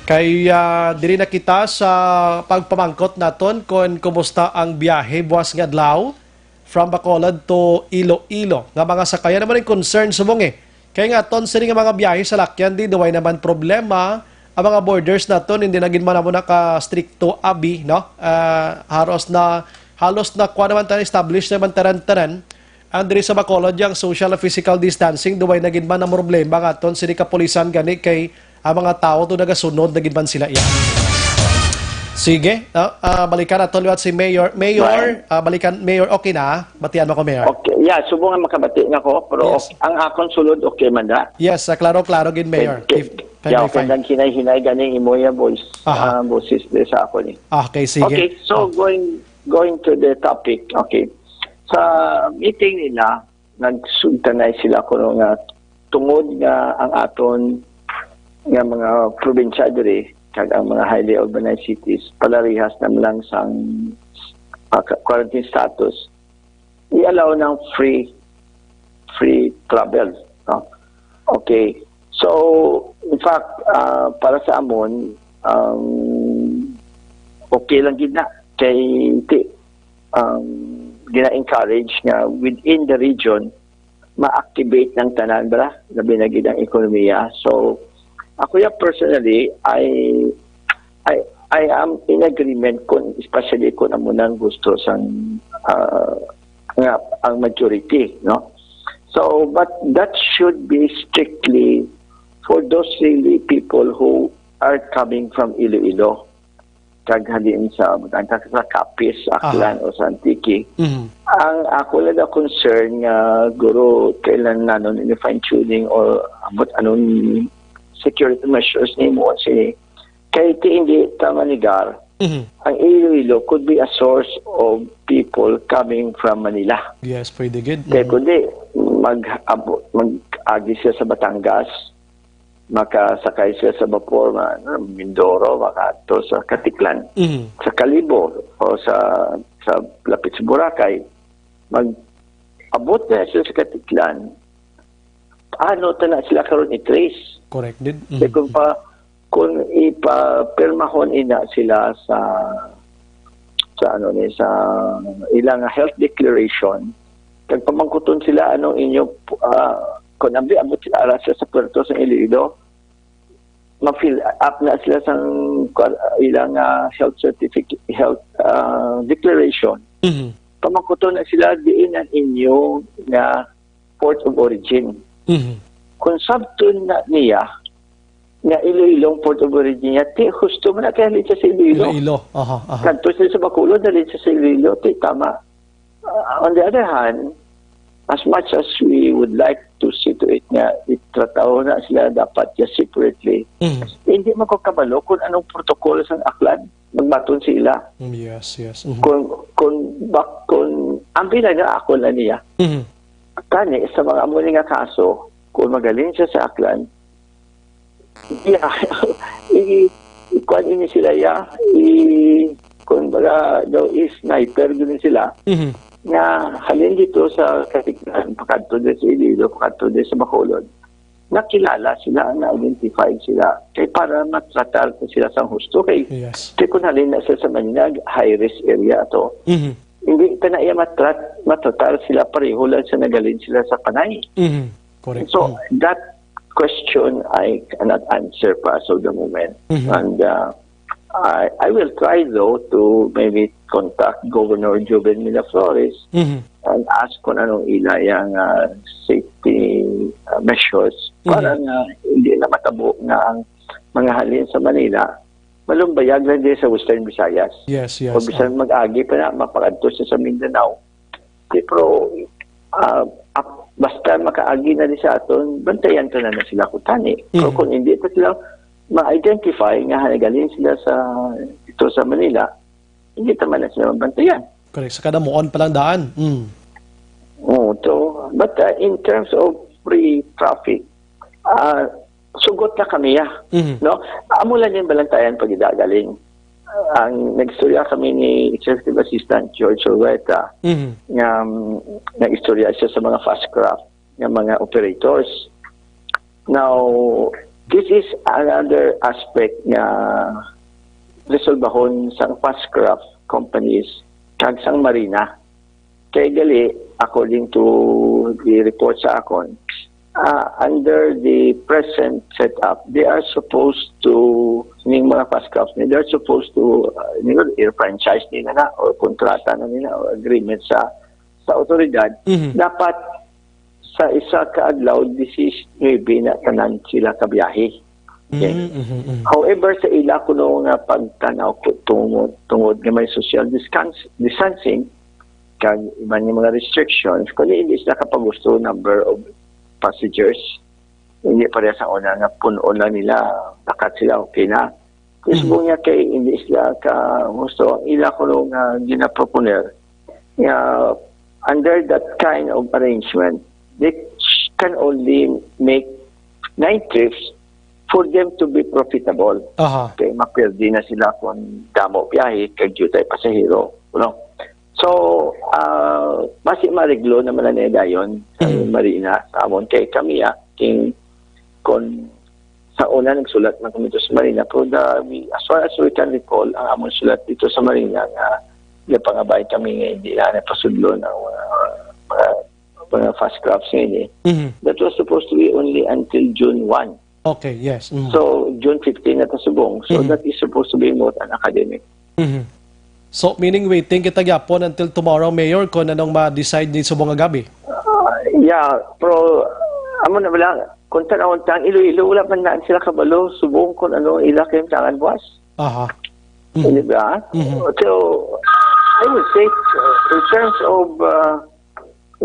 Kaya diri na kita sa pagpamangkot naton kung kumusta ang biyahe buwas nga adlaw from Bacolod to Iloilo. Nga mga sakayan naman yung concern subong Kaya nga ton sini nga mga biyahe sa lakyan di duway naman problema ang mga borders naton hindi nagin man mo naka-stricto abi no. Halos na kuha naman tayo establish naman taran-taran. Andri sa Bacolod yang social and physical distancing duway nagin man ang problema nga ton sini kapulisan gani kay ang mga tao to nagasunod nagin man sila iya. Sige, balikan naton liwat si Mayor. Balikan Mayor, okay na? Batian mo ko Mayor. Okay, yeah, subong nga makabati na ko pero Yes. ang akon sulod okay man da. Yes, klaro gin Mayor. Yeah, okay, dan hinay-hinay ganing imo ya voice. Boses de sa ako ni. Okay, sige. Okay, so going to the topic. Okay. Sa meeting nila, nagsultanay sila kuno nga tungod nga ang aton nga mga probinsya diri kag ang mga highly urbanized cities palarihas na lang sang quarantine status i-allow ng free travel, no? Okay. So in fact para sa amon okay lang gid na kay gina-encourage nga within the region ma-activate ng tanan ba labi na gid ang ekonomiya. So ako personally I am in agreement kun especially kun amo nang gusto sang nga ang majority, no? So but that should be strictly for those really people who are coming from Iloilo kag halin sa Capiz, Aklan o sa Antique. Ang ako lang na concern nga guro kailan nanon in fine tuning or abot anon security measures ni mo si kay hindi tamanigar. Ang Iloilo could be a source of people coming from Manila. Yes, pwede good. Kaya kundi mag-agi siya sa Batangas, makasakay siya sa vapor, Mindoro, makato sa Katiklan, sa Kalibo, o sa lapit sa Boracay, mag-abot na siya sa Katiklan, ano na sila karon i-trace? Correct, did. Kung ipapirmahon ina sila sa ilang health declaration, kag pamangkuton sila anong inyo kung abot sila ara sa puerto sa Iloilo, ma-fill up na sila sa ilang health certificate, health declaration. Pamangkuton na sila diin ang inyo nga port of origin. Mhm. Kung sabton na niya, nga Iloilo ang port of origin niya, ti gusto mo na kaya sa Iloilo. Iloilo. Aha, aha. Kanto sila sa Bacolod, dali sa Iloilo, ti tama. On the other hand, as much as we would like to see to it nga itrataho na sila dapat just separately, hindi makakabalo kung anong protocol sa aklan magbaton sila. Yes, yes. Mhm. Kung ang bilang na ako na niya, Mhm. kani sa mga amo nga kaso, kung magaling siya sa aklan, ikuan ini sila kung baga daw is sniper din sila, Mhm. nga halin dito sa katiklan, pakadto din sa Iloilo, pakadto din sa Bacolod, nakilala sila, na-identify sila, kay para matratar ko sila sa husto, kay Yes. kung halin na sila sa Manila, high-risk area to. Mhm. Hindi pa na iya matratar sila pareho lang sa nagalin sila sa Panay. Mhm. Correct. So, that question I cannot answer pa as of the moment. Mhm. And I will try, though, to maybe contact Governor Joven Miraflores Mhm. and ask kung anong ilayang safety measures para nga hindi na matabo na ang mga halin sa Manila malumbayag lang din sa Western Visayas. Yes, yes. O bisan mag-agi pa na, mapakadto siya sa Mindanao. Pero basta makaagi na din sa aton, bantayan ka na sila kutani. Pero kung hindi pa sila ma-identify nga hanagalin sila ito sa Manila, hindi naman na sila mabantayan. Correct. Sa kada muon pa lang daan. But in terms of free traffic, sugot na kami no? Amo lang yung balantayan pag idagaling. Ang nagstorya kami ni Executive Assistant George Orweta, nagstorya siya sa mga fast craft, ng mga operators. Now, this is another aspect na resolbahon sa fast craft companies kag sang marina. Kay gali, according to the report sa akon, under the present setup, they are supposed to, yung mga fast crafts, they are supposed to, franchise nila na, or kontrata na nila, or agreement sa otoridad. Dapat sa isa ka-adlaw, this is maybe na tanan sila kabiyahe. Okay? However, sa ila ko nga pagtanaw ko tungod nga may social distancing, kag iba yung mga restrictions, kung hindi sila kapagusto number of passengers, hindi pareha sa una nga puno lang nila, lakat sila, okay na. Gusto niya kay hindi sila kagusto, ila ko nga ginaproponer, under that kind of arrangement, they can only make 9 trips for them to be profitable. Okay, mapirdi na sila kung damo biyahe, kag jutay pasahero. So, basi mariglo naman na nila yun sa marina sa amon. Kay kami, kung sa una nagsulat na kami dito sa marina, pero as far as we can recall, ang amon sulat dito sa marina nga pangabay kami nga hindi na napasudlo ng mga fast crafts ngayon. That was supposed to be only until June 1. Okay, yes. So, June 15 na tasubong. So, that is supposed to be more an academic. So, meaning waiting kita gyapon until tomorrow, Mayor, kung anong ma-decide ni subong nga gabi? Pero, amo na wala, kung tanawon tang Iloilo, wala man na sila kabalo, subong kung ano, ila kayong tangan buwas. Hindi ba? So, I would say,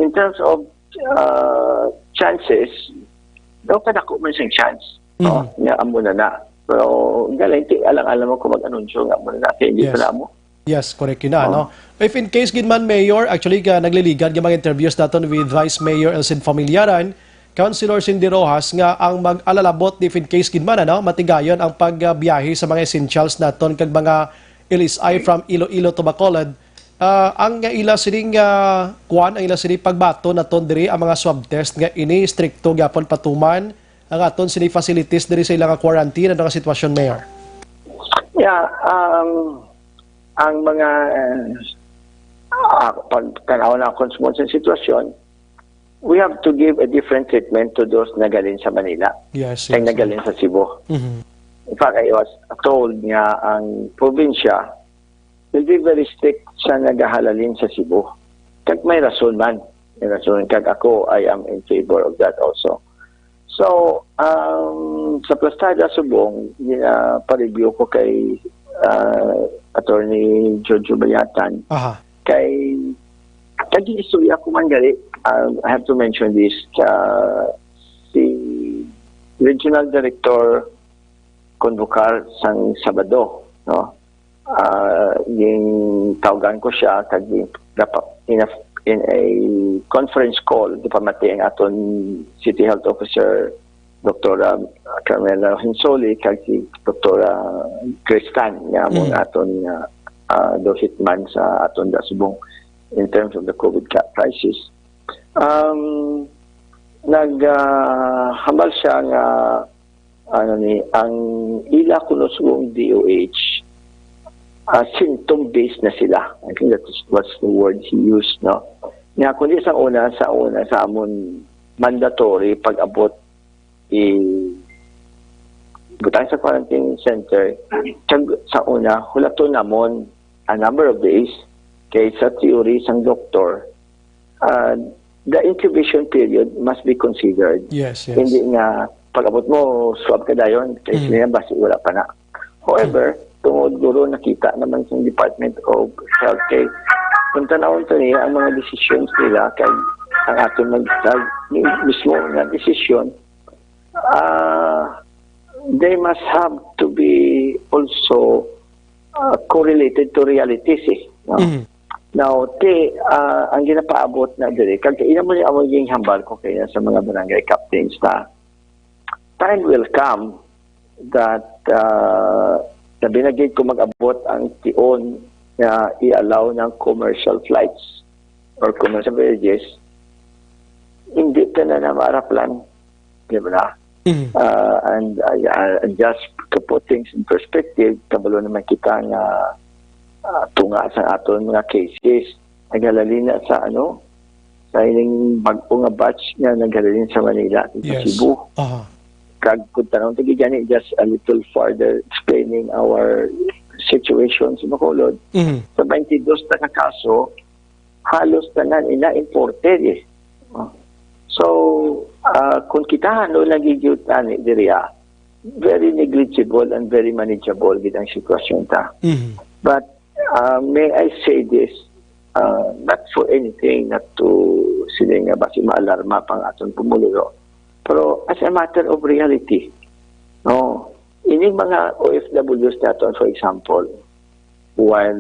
in terms of chances, daw kadako man siyang chance. Nga amo na. Pero, galing, alang-alam mo kung mag-anunsyo nga amo na kaya hindi pala mo. Yes, correct yun na, no? If in case gidman, Mayor, actually, nagliligan yung mga interviews natin with Vice Mayor Elcid Familiaran, Councilor Cindy Rojas, nga ang mag-alalabot if in case gidman, matigayon ang pagbiyahe sa mga essentials naton kag mga LSI from Iloilo to Bacolod. Ang ila sining kuan, ang ila sining pagbato naton diri ang mga swab test nga ini stricto gyapon patuman ang aton sining facilities diri sa ilang quarantine ano nga sitwasyon, Mayor? Ang mga pagtanaw na konsumo sa sitwasyon, we have to give a different treatment to those nagaling sa Manila and nagaling sa Cebu. In fact, I was told nga ang probinsya will be very strict sa nagahalalin sa Cebu. Kag may rason man. So, kag ako, I am in favor of that also. So, sa Plastada Subong, pa-review ko kay Attorney Jojo Bayatan. Aha. Kay istorya ko man gali, I have to mention this, si Regional Director Convocar sang Sabado, no? Yung tawagan ko siya kag in a conference call di pamati ang aton City Health Officer Dr. Carmela Hinsoli kag si Dr. Cristan nga mo aton dohitman sa aton Subong in terms of the COVID crisis. Naghambal siya nga ang ila kunosong DOH symptom-based na sila. I think that was the word he used, no? Nga kundi sa una sa amon mandatory pag-abot butang sa quarantine center sa una hulaton namon a number of days kay sa theory sang doktor the incubation period must be considered. Yes. Hindi nga pag-abot mo swab ka dayon kay sila basi wala pa na. However, tungod guro nakita naman sa Department of Health kay kung tanawon to niya ang mga decisions nila kay ang ating mismo na decision they must have to be also correlated to realities no? Now ang ginapaabot na dire kag ina mo ni among ging hambal ko kaya sa mga barangay captains na time will come that na binagay ko mag-abot ang tion na i-allow ng commercial flights or commercial voyages, hindi ka na maraplan. Di ba? And just to put things in perspective, kabalo naman kita nga tunga sa aton mga cases. Naghalalin na sa sa ining bag-o nga batch na naghalalin sa Manila, sa Cebu. Kag kung tanong tagi gani just a little further explaining our situation sa Bacolod. Sa 22 na kaso, halos tanan ina imported So, kung kita nagigyut ani diriya, very negligible and very manageable gid ang sitwasyon ta. But may I say this, not for anything, not to sila nga basi maalarma pang aton pumuluyo. Pero as a matter of reality, no, ini mga OFWs natin, for example, while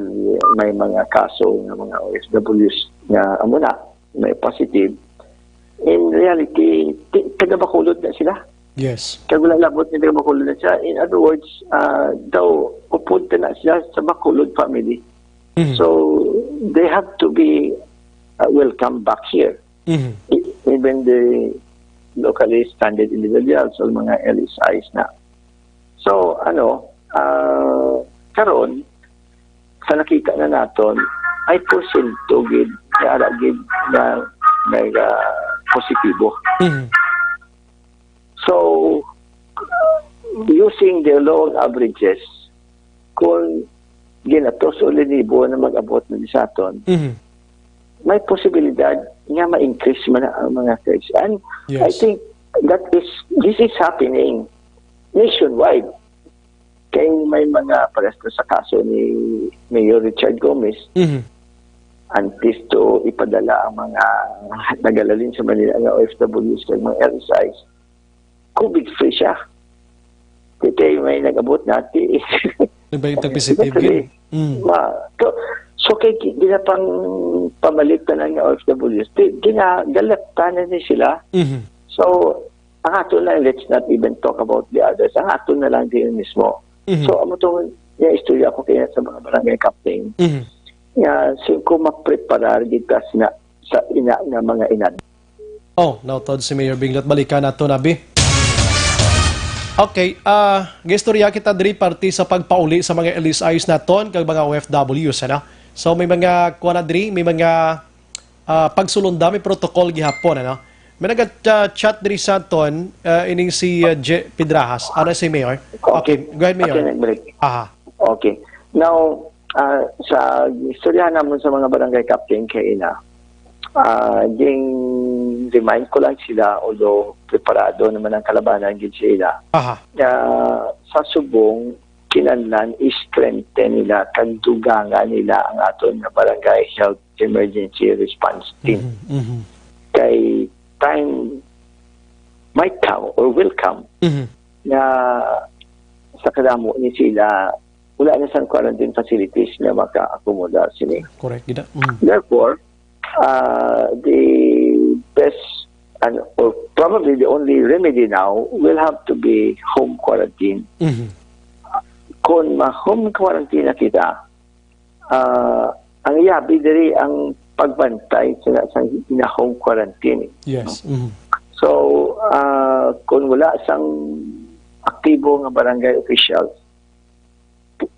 may mga kaso ng mga OFWs na amuna, may positive, in reality, taga-Bacolod na sila. Yes. Kagulalabot ni taga-Bacolod na sila. In other words, daw, upunta na sila sa Bacolod family. So, they have to be welcome back here. Even the locally standard individuals o mga LSIs na. So, karon sa nakita na naton, ay porsyento gid na positibo. So, using the low averages, kung ginatos o linibo na mag-abot na disaton, may posibilidad nga ma-increase man ang mga cases. And I think this is happening nationwide. Kaya may mga paresto sa kaso ni Mayor Richard Gomez, antes to ipadala ang mga nagalalin sa Manila ng OFWs kag mga LSIs, COVID-free siya. Kaya may nag-abot natin. Diba yung tag-positive? So, kay ginapang pamalit na ng OFWs, ginagalattanan niya sila. So, ang ato na, let's not even talk about the others. Ang ato na lang din mismo. So, amo itong yung istorya ko kaya sa mga barangay captain. Ko mapreparar gitas na sa ina nga mga inad. Nautod si Mayor Binglot. Balikan nato nabi. Okay, gistorya kita diri party sa pagpauli sa mga LSIs naton kag mga OFWs, So may mga kuanadri, may mga pagsulunda, may protocol gihapon, May nag-chat diri sa aton ining si Pedrajas, si Mayor. Okay, go ahead, Mayor. Okay. Now, sa istorya naman sa mga barangay captain kay ina, Ding remind ko lang sila, although preparado naman ang kalabanan gid sila. Aha. Sa subong, kinahanglan i-strengthen nila, kag dugangan nila ang aton nga barangay health emergency response team. Kay time might come or will come na sa kadamo ni sila wala na sa quarantine facilities na maka-accommodate sila. Correct, gida. Therefore, the best or probably the only remedy now will have to be home quarantine. Kung ma-home quarantine na kita, ang yabi diri ang pagbantay sa home quarantine. Yes. So, kung wala sang aktibo nga barangay officials,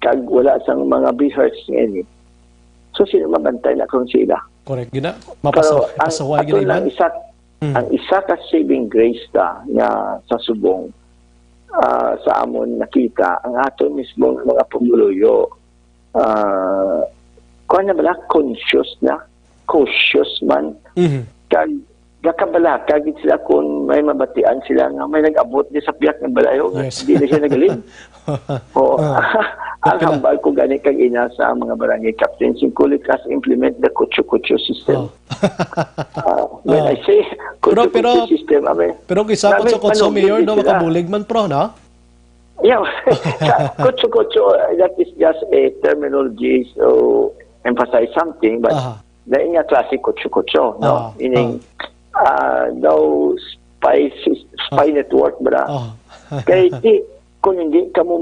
kag wala sang mga BHERS ngayon, so sila mabantay na kung sila. Correct, gina. Pero Mapasaway ato lang gina. ang isa ka saving grace ta nga sa subong sa amon nakita ang ato mismong mga pumuluyo kuan na bala cautious man kag gakabala kag sila kung may mabatian sila nga may nag-abot di sa piyak ng balayo Yes. hindi na siya nagaling. Ang hambal ko gani kag ina sa mga barangay captains yung kulit kas implement the kuchu-kuchu system. When I say kuchu-kuchu system, pero kisapot sa Kotso Mayor daw makabulig man pro, no? Yeah, kuchu-kuchu, that is just a terminology to emphasize something, but dahil nga classic kuchu-kuchu, no? Meaning, daw spy network, bra? Kaya kung hindi ka mo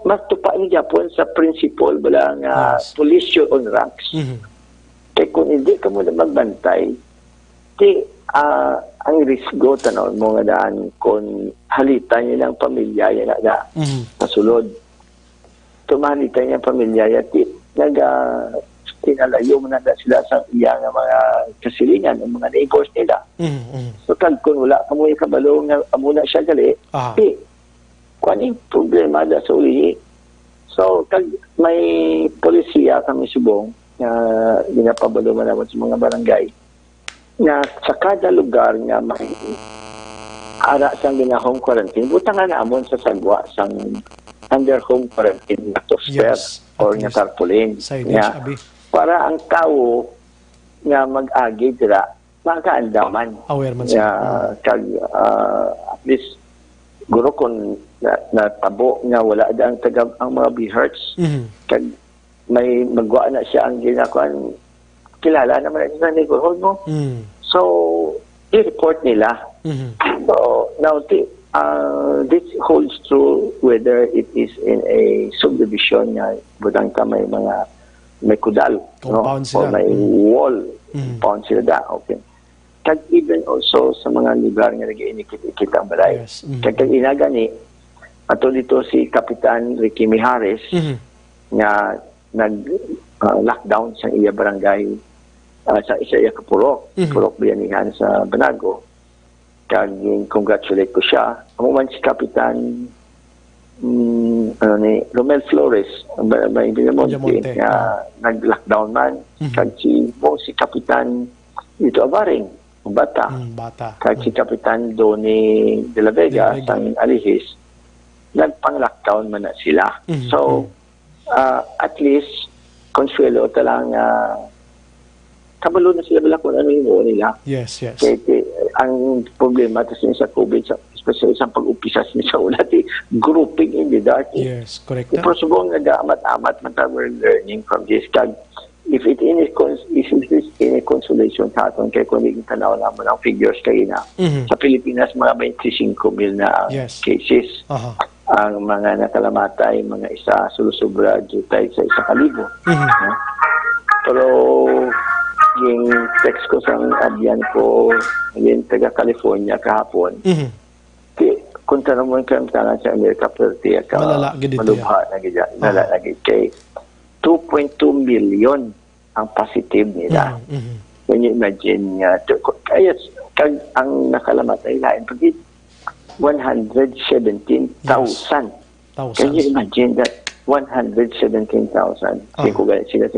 matupa ni Japon sa principle bala nga police your own ranks. Kaya kung hindi ka mo na magbantay, ang risgo tanaw mo nga daan kung halitan niya ng pamilya yan na sa sulod. Tumahalitan niya ang pamilya yan, tinalayo mo na sila sa iya nga mga kasilingan, ng mga neighbors nila. So kung wala ka mo yung kabalo nga muna siya gali, kung yung problema da sa uli. So, kag may polisiya kami subong na ginapabalo man naman sa mga barangay na sa kada lugar nga may ara sang home quarantine, butang nga naamon sa sagwa sang under home quarantine na toaster or nga tarpaulin. Para ang tao nga mag-agi dira, makaandaman. Aware man siya. Kag at least guro kung natabo nga wala ang taga ang mga BHERS kag may magwa na siya ang ginakuan kilala naman sa neighborhood mo so i-report nila so now this holds true whether it is in a subdivision nga budang ka may kudal compound no? Or may wall compound sila da okay. Kag even also sa mga lugar nga nag-inikit-ikit ang balay. Kag inagani ato dito si Kapitan Ricky Mijares nga nag-lockdown sa iya barangay sa iya Purok Bayanihan sa Banago. Kag congratulate ko siya. Amo man si Kapitan Romel Flores may Binamonte nga nag-lockdown man. Kag si Kapitan dito Abaring Bata. Kag si Kapitan Doni de la Vega sang Alihis nagpang-lockdown man na sila. So, at least, konsuelo talang kabalo na sila kung ano yung nila. Yes. Kaya ang problema kasi sa COVID, especially sa pag-upisa sa una, grouping in the dark. Yes, correct. Pero subong nag-amat-amat man we're learning from this. Kag, if it is any consolation sa aton, kaya kung hindi tanaw naman ang figures kayo na, sa Pilipinas, mga 25,000 na cases. Ang mga nakalamatay, mga isa, sulusubra, jutay sa 1,000. Pero yung text ko sa abyan ko, yung taga California kahapon, kung tanong mo yung tangan sa Amerika, pero tiya ka, malubha na gida, nalalagid kay 2.2 million ang positive nila. When you imagine, kaya ang nakalamatay lain, pagit 117,000. Can you imagine that? 117,000. Tingko ganit sila.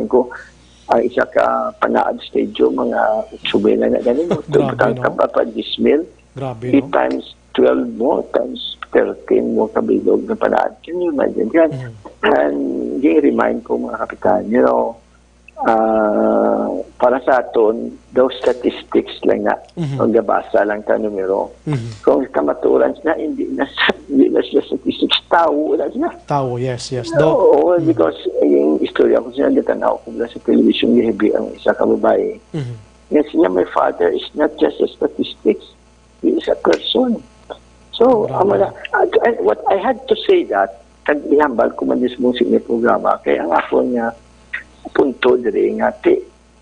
ang isa ka panaad stadium, mga subay na ganin mo. Grabe, no? Kapag 10,000, Grabe, 8 no? times 12 mo, times 13 mo kabilog na panaad. Can you imagine yan? And remind ko mga kapitan, para sa aton, those statistics lang na, gabasa lang ta numero. Kung kamaturan na, hindi na siya statistics, tao, wala siya. Tao, yes. Oo, because yung istorya ko siya, tanaw ko sa television, gihibi ang isa ka babae. Yes, niya, my father is not just a statistics, he is a person. So, what I had to say that, kag-ihambal ko man mong signe programa, kaya ang ako nga punto diri nga,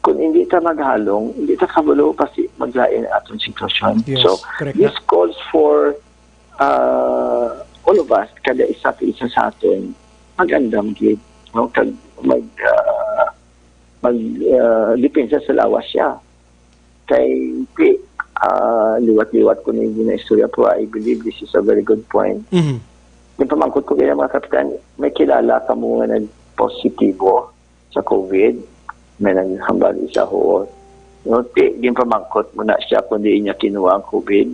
kung hindi ta maghalong, hindi ta kabalo kasi maglain ang atong sitwasyon. Yes, So, correct this calls for all of us, kada isa sa aton, mag-andam gid, no? Depensa sa lawas siya. Kay liwat-liwat ko na yung istorya po, I believe this is a very good point. Yung pamangkot ko kaya mga kapitan, may kilala ka mo nga nag-positibo sa COVID, may naghambal isa ho. Yung pamangkot mo na siya kung di niya kinuha ang COVID.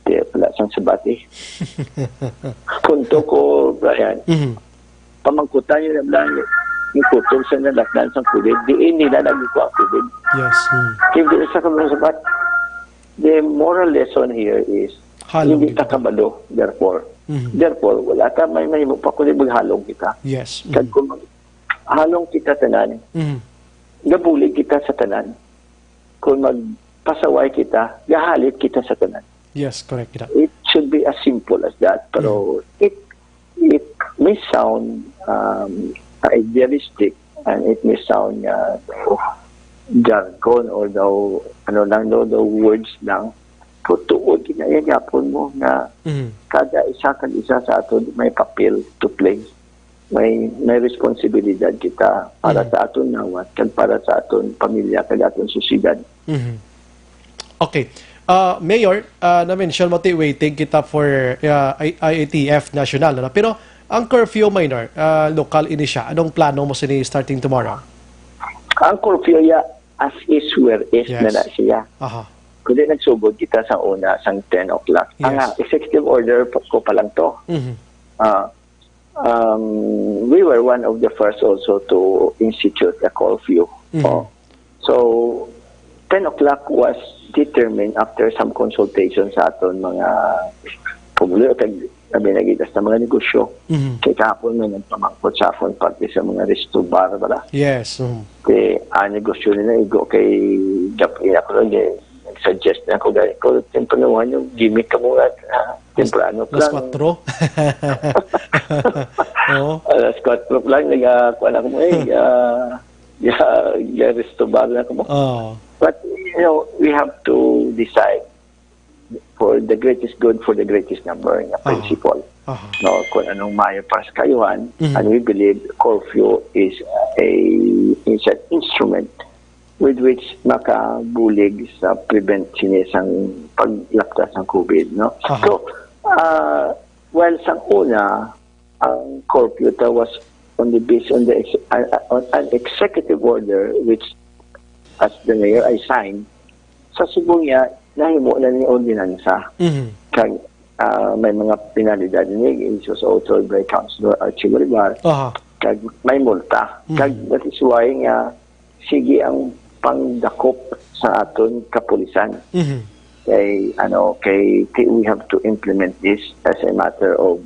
Wala siyang sabati. Punto ko, Brian, pamangkutan yun na yung kutong sa nalakdan sa COVID, diin nila nagkuha ang COVID. Yes. Hindi sa kamang sabat. The moral lesson here is hindi ka kabalo, therefore. Therefore, wala ka may mahimo pa kundi maghalong kita. Yes. Kag kung halong kita tanan, gabulig kita sa tanan. Kung magpasaway kita, gahalit kita sa tanan. Yes, correct. It should be as simple as that. Pero it may sound idealistic and it may sound jargon or the words lang. Tutuod, kinayagapon mo na kada isa sa aton may papel to play. May responsibilidad kita para sa aton nawat kag para sa aton pamilya kag aton susidad. Okay. Mayor, na-mention mo waiting kita for IATF national. No? Pero ang curfew, minor, local ini siya. Anong plano mo sini starting tomorrow? Ang curfew as is where is na siya. Kundi nagsugod kita sa una sang 10 o'clock. Yes. Ang executive order ko pa lang to. We were one of the first also to institute a curfew. So 10 o'clock was determined after some consultation sa aton mga pumulo kag nagitas na mga negosyo. Kaya kahapon may nagpamangkot sa akong pati sa mga resto bar, bala. Yes. Kaya negosyo nila, igo kay Japon ako lang, nag-suggest na ako, dahil ko, tempranuhan yung gimmick ka muna, temprano Las lang. 4. Oo. Alas 4 lang, nag-kuha na ako mo, resto bar na ako mo. But, we have to decide for the greatest good for the greatest number na principle. No, kung anong mayo para sa kayuhan, and we believe curfew is an instrument with which makabulig sa prevent sinisang paglaktas ng COVID. No? So, while sa una, ang curfew was only based on an executive order which, as the mayor, I signed, sa subong niya, nahimo na ni ordinansa. Kag may mga penalidad ni it was authored by Councilor Archie Bolivar. Kag may multa. Kag that is why nga sige ang pangdakop sa aton kapulisan. Kay we have to implement this as a matter of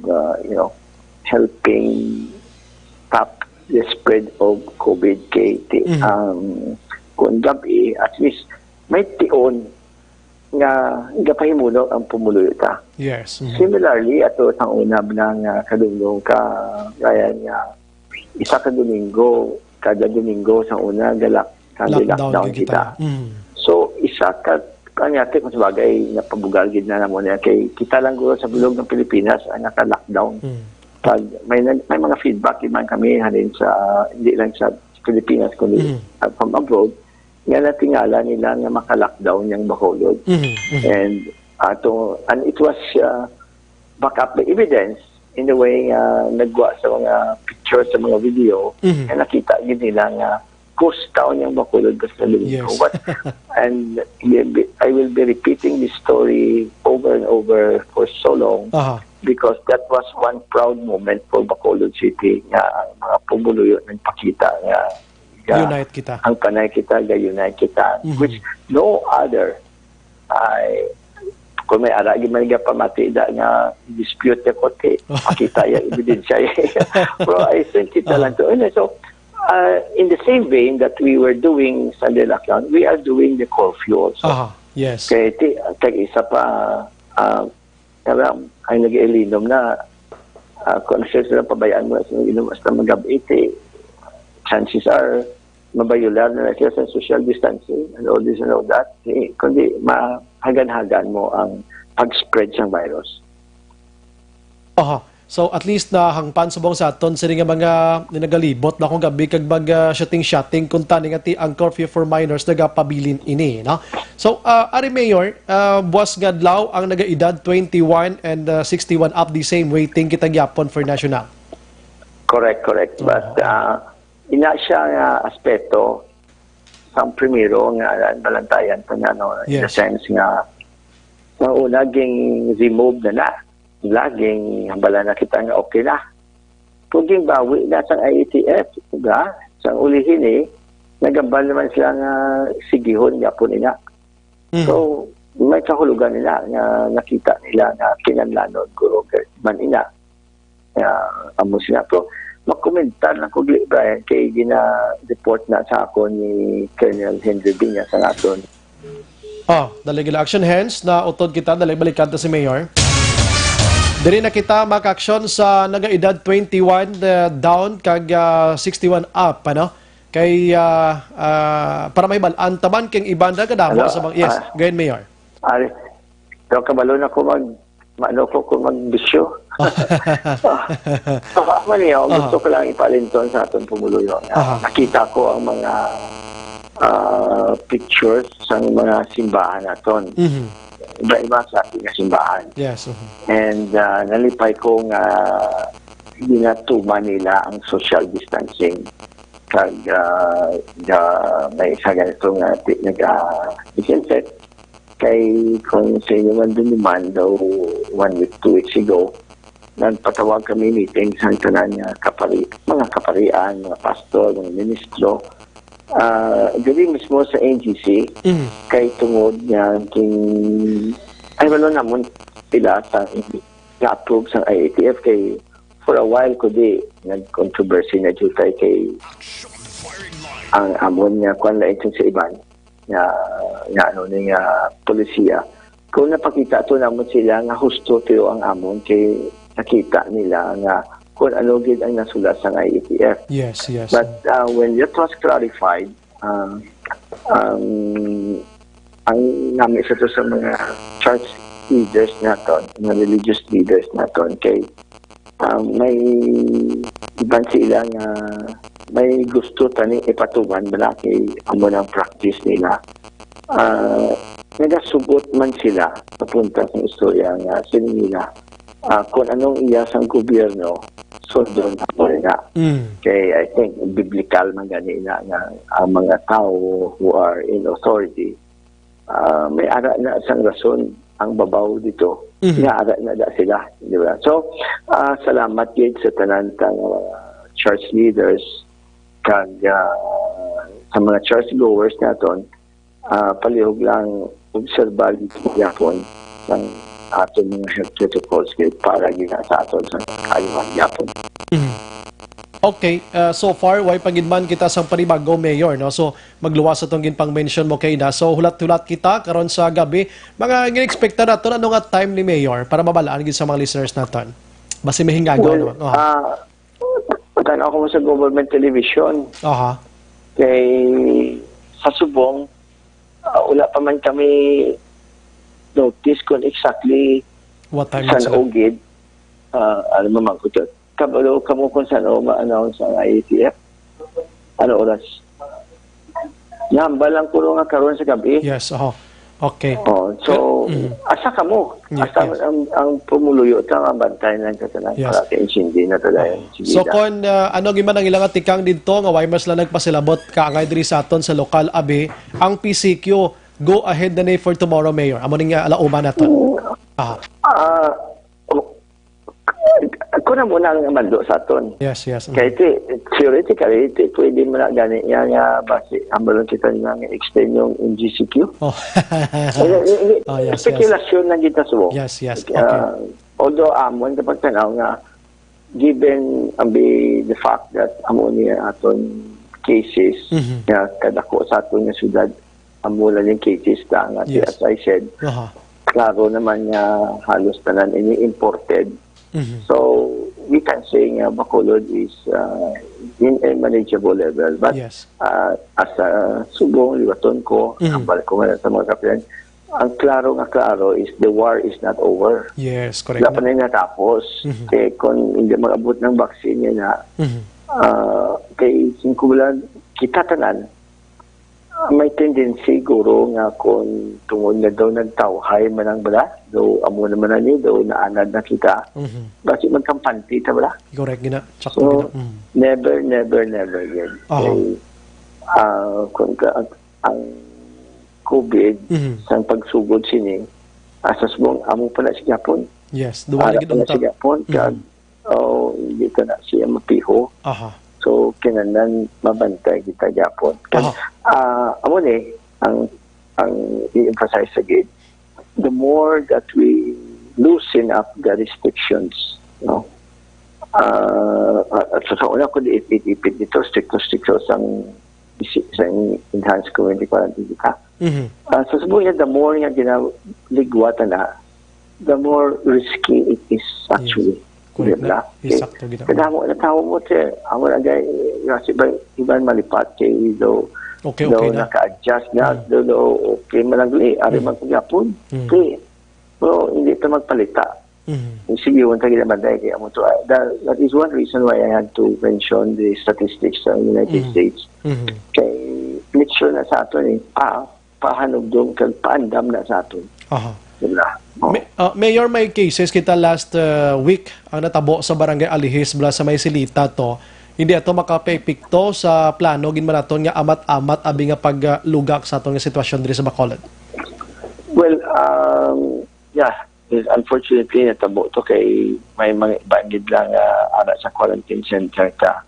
helping stop the spread of COVID kay kung gabi at least may tion nga gapahimuno ang pumuluyo ta. Yes. Similarly, ato ang unab ng kadulong ka gaya nga isa ka Domingo, kada Domingo sa una lockdown kita. So isa ka kanyate kung sabagay na pabugagid na naman kay kita lang guro sa bulog ng Pilipinas ang naka-lockdown. Pag may mga feedback man kami halin sa hindi lang sa Pilipinas kundi from abroad, nga natingala nila nga maka-lockdown yung Bacolod. And it was back up the evidence in the way nagwa sa mga pictures, sa mga video, na nakita yun nila nga ghost town yung Bacolod basta Yes. and I will be repeating this story over and over for so long Aha. because that was one proud moment for Bacolod City nga ang mga pumuluyo ng pakita nga Unite kita. ang panay kita, unite kita, which no other ay kung may aragi man nga pamati da nga dispute ko pakita yung ebidensya. Pero I think kita lang to. So, in the same vein that we were doing Sunday lockdown, we are doing the curfew also. Aha. Yes. Kaya isa pa, ay nag-iilinom na kung ano sila pabayaan mo sa inom hasta magabi, chances are mabayular na sila sa social distancing and all this and all that. Kundi mahagan-hagan mo ang pag-spread ng virus. Aha. So at least na hangpan subong sa aton sini nga mga ninagalibot na kung gabi kag bag shooting kung tani nga ang curfew for minors nagapabilin ini, no? So Ari Mayor, buwas nga adlaw ang nagaedad 21 and 61 up the same waiting kita gyapon for national. Correct. But ina siya nga aspeto sang primero nga balantayan pa nga, no? In the Yes. sense nga una ging remove na laging hambala na kita nga okay na. Kung bawi na sa IATF, diba? Sa ulihin nagambal naman sila nga sigihon nga po nila. So, may kahulugan nila nga nakita nila nga kinanlanon guro man ina. Amo sila. Pero, makomentar lang ko, Brian, kay gina-report na sa ako ni Colonel Henry Binya sa naton. The legal action hence na utod kita dali balikan ta si Mayor. Diri na kita maka-action sa nagaedad 21 down kag 61 up, ano? Kay para may balaan taman king ibanda kadamo sa mga yes, gayon Mayor. Ari, daw kabalo na ko magbisyo. Gusto ko lang ipalinton sa atong pumuluyo. Nakita ko ang mga pictures sa mga simbahan naton. Iba-iba sa ating simbahan. Yes. And nalipay ko nga ginatuman nila ang social distancing. Kag may isa ganito nga nag-isinset. Kay kung sa inyo man din naman daw 1 week, 2 weeks ago, nagpatawag kami meeting sa tanan nga mga kaparian, mga pastor, mga ministro. Dili mismo sa NGC, kay tungod niya ay wala naman sila sa na-approve sa IATF kay for a while ko nag-controversy na jutay kay ang amon niya kung laitong sa iban nga polisiya. Kung napakita to naman sila nga husto pero ang amon kay nakita nila nga kung ano gid ang nasulat sa IATF. Yes. But when it was clarified, ang namin sa mga church leaders naton, mga religious leaders naton, kay may iban sila nga may gusto tani ipatuman bala kay amo ng practice nila. Nagasubot man sila papunta sa istorya nga nila kung anong iyas ang gobyerno sundon ako na. Kay I think biblical man gani na nga ang mga tao who are in authority may ara na isang rason ang babaw dito. Nga ara na sila, di ba? So salamat gid sa tanan tang church leaders kag sa mga church goers naton palihog lang obserbar dito yapon sang aton mga health protocols para gina sa aton sa kaliwang yapon. Okay, so far why pagidman kita sang panibago Mayor, no? So magluwas atong ginpang mention mo kay na. So hulat-hulat kita karon sa gabi. Mga gin-expecta naton ano nga time ni Mayor para mabalaan gid sa mga listeners naton. Basi may hingago naman. Tanaw ko sa government television. Kay sa subong wala pa man kami notice kung exactly what time saan ogid. Alam mo man ko ito. Kabalo kamo kung saan o ma-announce ang IATF. Ano oras? Nahambal lang ko nga karon sa gabi. Yes, Okay. So, asa ka mo? Yes, Asa yes. ang pumuluyo ito ang bantay ng katanan Yes. para kay Cindy na talayan. So kon ano giman ang ilang atikang didto nga way mas lang nagpasilabot ka angay diri sa aton sa lokal abi ang PCQ go ahead na ni for tomorrow, Mayor. Amo ning alauban naton. Ako na muna ang mando sa aton. Yes, yes. Kaya ito, theoretically, ito, pwede mo na gani nga base, ambalon kita nga extend yung GCQ. Oh. Yes, Speculation na kita subo. Yes, yes. Okay. Although amon kapag tanaw nga, given the fact that amo niya aton cases nga kadako sa aton nga syudad, amo lang yung cases ta nga Yes. as I said, klaro naman nga halos tanan ini imported. So we can say nga Bacolod is in a manageable level, but Yes. as a Subong, liwaton ko, ang balik ko nga sa mga kapitan, ang klaro is the war is not over. Yes, correct. Wala pa na natapos. Kaya kung hindi mag-abot ng vaccine niya na, kay 5 bulan, kita tanan, may tendency guro nga kung tungod na daw nagtawhay manang bala, daw amo naman na ni, daw naanad na kita, basi magkampanti ta bala. Correct gina. Sakto So, gina. never yan. Kay, kung ang COVID, sa pagsugod sini, asas mong amo pala si Japon. Yes, duwa Ara gid pala si Japon, kag, hindi ka na siya mapiho. Aha. So, kinanan mabantay kita Japon. Kag, amo ni, ang i-emphasize again, the more that we loosen up the restrictions, no? At sa una ko ipit dito, stricto sang enhanced community quarantine kita. Sa subuyan, the more nga ginaligwatan na, the more risky it is actually. Correct na. Okay. Sakto gina. Kada mo na tao mo te, amo na gay kasi ba iban malipat kay do. Okay na. Naka-adjust na do okay malagli ari man pagyapon. Okay. So hindi ta magpalita. Sige wala tagi naman dai kay amo to. That is one reason why I had to mention the statistics sa United States. Kay make sure na sa aton pahanog dong kag paandam na sa aton. Aha. Diba? Mayor, may cases kita last week ang natabo sa barangay Alihis bla sa may silita to. Hindi ato makapepikto sa plano gin manaton nga amat-amat abi nga paglugak sa aton nga sitwasyon diri sa Bacolod. Well, unfortunately natabo to kay may mga ibangid lang ara sa quarantine center ka.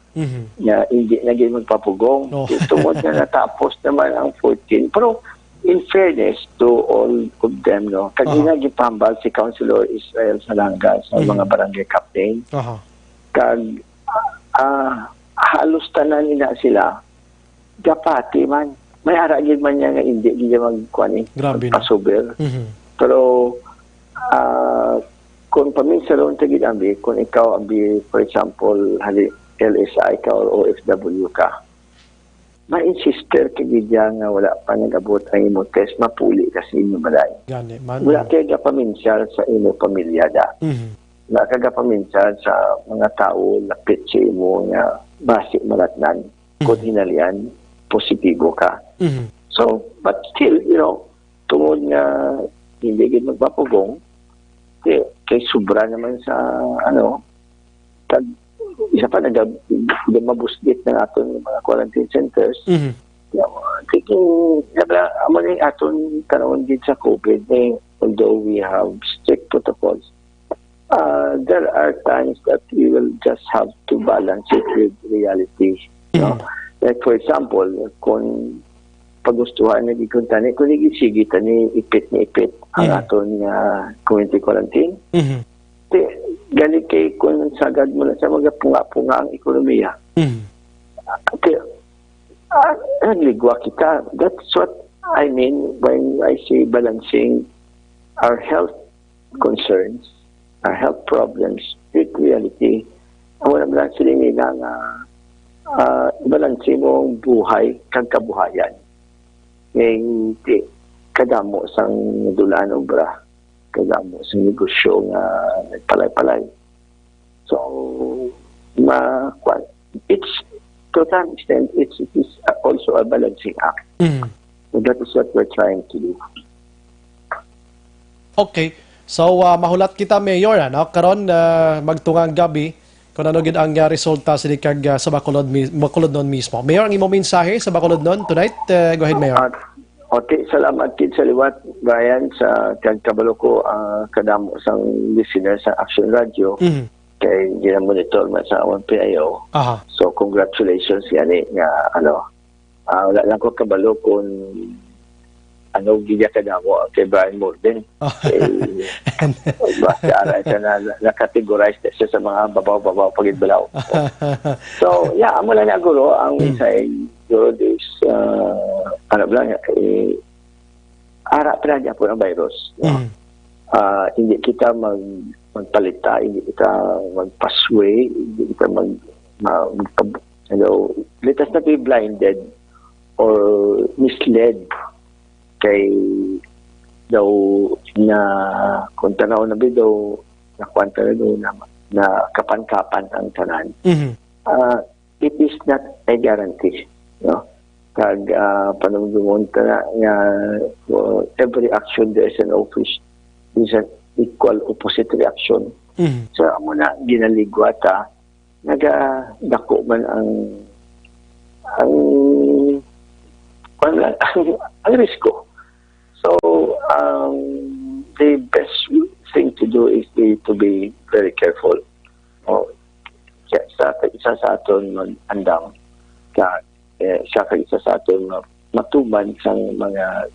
Ya hindi na gyud magpapugong. Tungod na natapos naman ang 14. Pero in fairness to all of them, no, kanina gipambal si Councilor Israel Salanga sa mga barangay captain. Kag halos tanan ina sila gapati man. May aragid man niya nga hindi niya magkuan pasuber. Pero kung paminsaron tagid ambi, kung ikaw ambi, for example, LSI ka or OFW ka, ma-insister kagidya nga wala pa nag-abot ang imo test, mapuli kasi inyo balay. Wala kayo gapaminsyal sa imo pamilya da. Wala ka gapaminsyal sa mga tao lapit sa imo nga basi malatnan. Kung hinalian, positibo ka. So, but still, tungod nga hindi gid magpapugong, kay sobra naman sa isa pa mabusgit na aton mga quarantine centers. Thinking, amo na yung aton karoon din sa COVID, although we have strict protocols, there are times that we will just have to balance it with reality. Like for example, kung pagustuhan na gikuntan, kung nagisigitan ni ipit ang aton community quarantine, galing kay kung sagad mo na sa mga punga-punga ang ekonomiya. Nagligwa kita. That's what I mean when I say balancing our health concerns, our health problems with reality. Ang wala lang sila nila nga balansin mo ang buhay kag kabuhayan. Ngayon, kadamo sang dulaan obra, kadamo sang negosyo nga nagpalay-palay. So, it's to some extent, it is also a balancing act. So that is what we're trying to do. Okay. So, mahulat kita, Mayor, ano? Karon magtungang gabi, kung ano gid ang resulta sa sa Bacolod nun mismo. Mayor, ang imong mensahe sa Bacolod nun tonight? Go ahead, Mayor. Okay, salamat kid sa liwat, Brian, sa kagkabalo ko kadamo sang listener sa Action Radio. Kay gina-monitor man sa awang PIO. Aha. So, congratulations yani nga, wala lang ko kabalo kung giya kadamo kay Brian Morden. Basta aray ka na nakategorize siya sa mga babaw-babaw pagidbalaw. So, yeah, amo lang na guro, ang say guro is, ara pa niya po ang virus. Hindi kita magpalita, hindi kita magpasway, hindi kita let us not be blinded or misled kay daw na kung tanaw na daw nakwanta na daw na kapan-kapan ang tanan. It is not a guarantee. No? Kag panumdumon na nga every action there is an equal opposite reaction. So amo na ginaligwata nagadako man ang risko. So the best thing to do is to be very careful. Isa sa aton mag-andam isa sa aton matuman sa mga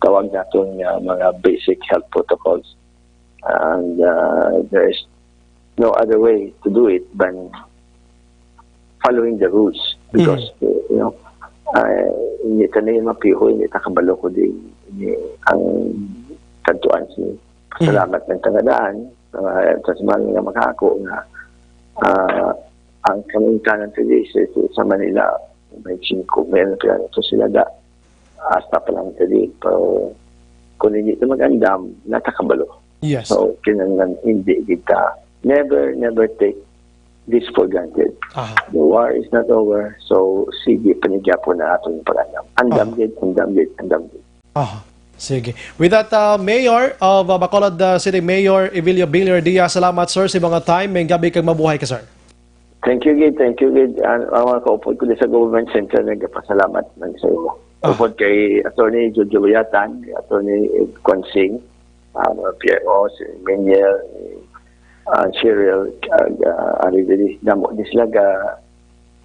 tawag natin mga basic health protocols. And there is no other way to do it than following the rules. Because, hindi ka na yung mapiho, hindi ka kabalo ko din. Ang kantuan si pasalamat ng tangadaan sa mga makako na ang kamuntanan sa Manila may 5 meron pa ito sila hasta pa lang tadi. Pero kung hindi ito mag-andam, natakabalo. Yes. So, kinanglan hindi kita never take this for granted. The war is not over, so sige, panigyapo na atong pag-andam. Andam gid. Sige. With that, Mayor of Bacolod City, Mayor Evilio Villar Diaz, salamat, sir, sa mga time. May gabi kang mabuhay ka, sir. Thank you, Gid. Ang mga kaupod ko sa government center, nagpasalamat man sa iyo. Upod kay Atty. Jojo Yatan, Atty. Consing, PRO, si Meniel, Cheryl, Arigidi, Damo, Dislaga,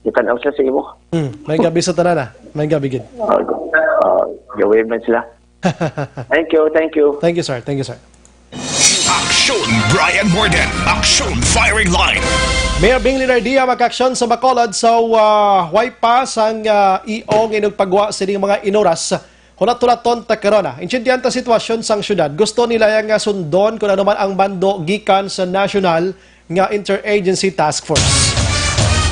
itanaw siya sa imo. May gabi sa tanan. May gabi, Gid. Gawin man sila. Thank you. Thank you, sir. Aksyon Brian Morden. Aksyon Firing Line. Mayor Bing Linardia mag-aksyon sa Bacolod sa way pass ang iong inugpagwa sa mga inoras. Hunat-tulaton ta karona. Insyendyan ta sitwasyon sang syudad. Gusto nila yang sundon kung ano man ang bando gikan sa national nga interagency task force.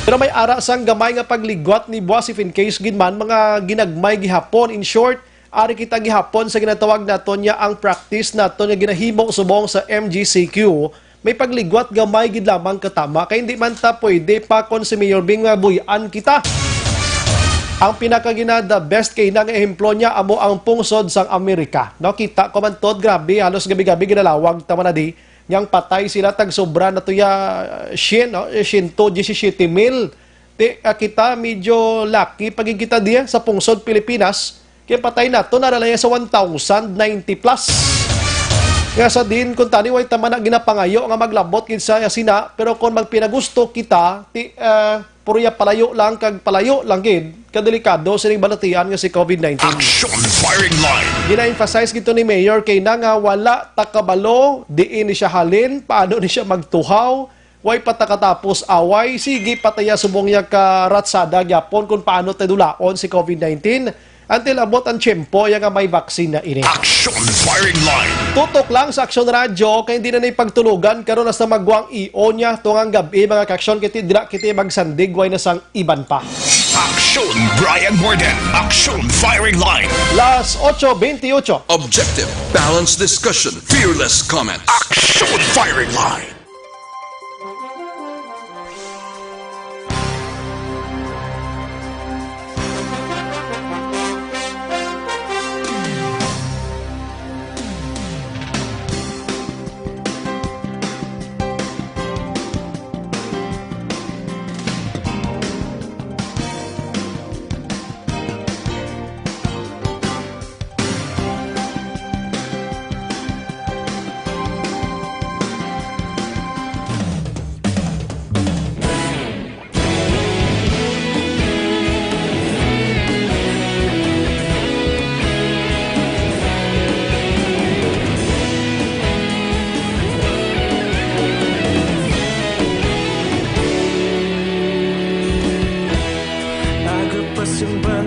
Pero may ara sang gamay nga pagligwat ni Boasif in case ginman mga ginagmay gihapon. In short, ari kita gihapon sa ginatawag naton niya ang practice naton nga ginahimo subong sa MGCQ. May pagligwat gamay gid lamang katama kay hindi man ta pwede pa kon si Mayor Bing nga buyan kita. Ang the best kay nang ehemplo niya amo ang pungsod sang Amerika. No, kita ko man tod, grabe, halos gabi-gabi ginalawag tama na di. Yang patay sila tag sobra na tuya 117,000. Kita medyo lucky pagigita diya sa pungsod Pilipinas. Kaya patay na to naralaya sa 1,090 plus. Nga sa din kung tani way tama na ginapangayo nga maglabot gid sa sina, pero kung magpinagusto kita puruya palayo lang gid kadelikado sa ning balatian nga si COVID-19. Action Firing Line. Gina-emphasize gito ni Mayor kay na nga wala takabalo diin ni siya halin, paano ni siya magtuhaw, way patakatapos away, sige pataya subong ya ka ratsada gyapon kung paano tedulaon si COVID-19 until abot ang tiyempo yung may vaccine na ini. Action Firing Line. Tutok lang sa Action Radio kaya hindi na pagtulugan karon nas na magwang iyo niya tungang gabi mga kaksyon kiti dira kiti magsandig way na sang iban pa. Action Brian Morden. Action Firing Line. Las 8:28. Objective, balanced discussion, fearless comment. Action Firing Line.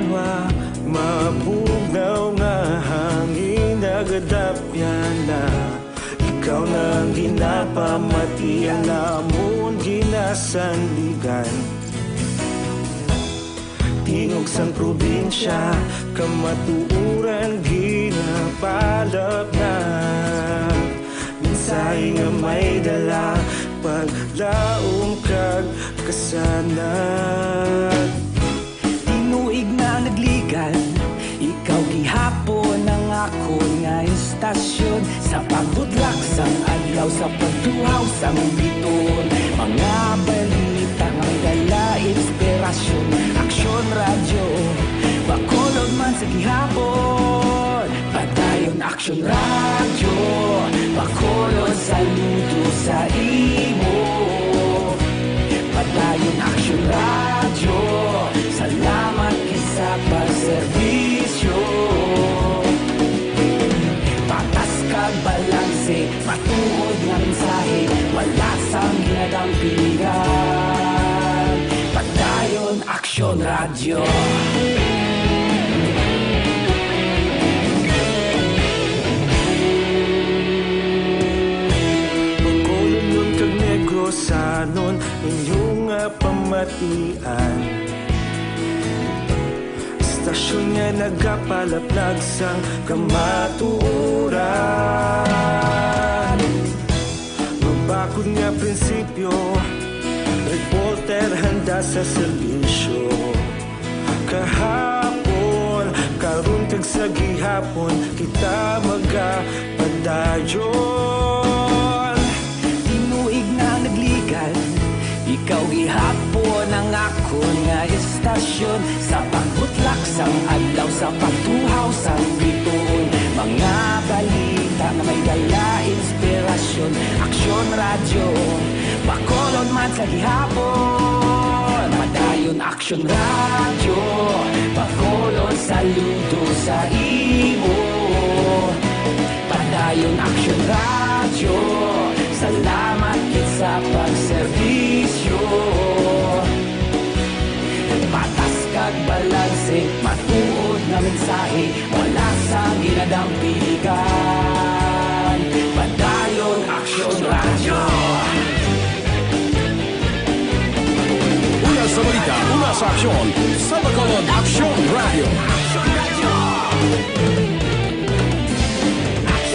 banwa mabugnaw nga hangin nagadapyan na ikaw nang ginapamatian namon ginasandigan tingog sang probinsya kamatuuran ginapalap na minsay nga may dala paglaom kag kasanag tinuig na nagligan ikaw gihapon ang ako nga istasyon sa pagbutlak sang adlaw sa pagtuhaw sang biton mga balita nga dala inspirasyon aksyon radyo bakolod man sa gihapon padayon aksyon radyo bakolod saludo sa imo padayon aksyon radyo salamat kisa pagserbisyo patas kag balanse matuod nga mensahe wala sang ginadampigan padayon aksyon radyo sanon inyong pamatian Istasyon nga nagapalaplag sang kamatuuran Mabakod nga prinsipyo reporter handa sa serbisyo Kahapon, karon kag sa gihapon kita magapadayon ikaw gihapon ang ako nga istasyon sa pagbutlak sang adlaw sa pagtuhaw sang bituon mga balita na may dala inspirasyon aksyon radyo bakolod man sa gihapon padayon aksyon radyo bakolod saludo sa imo padayon aksyon radyo salamat kit sa pagserbisyo patas kag balanse matuod nga mensahe wala sa ginadampigan padayon aksyon radyo Una sa balita, una sa aksyon sa Bacolod Aksyon Radio.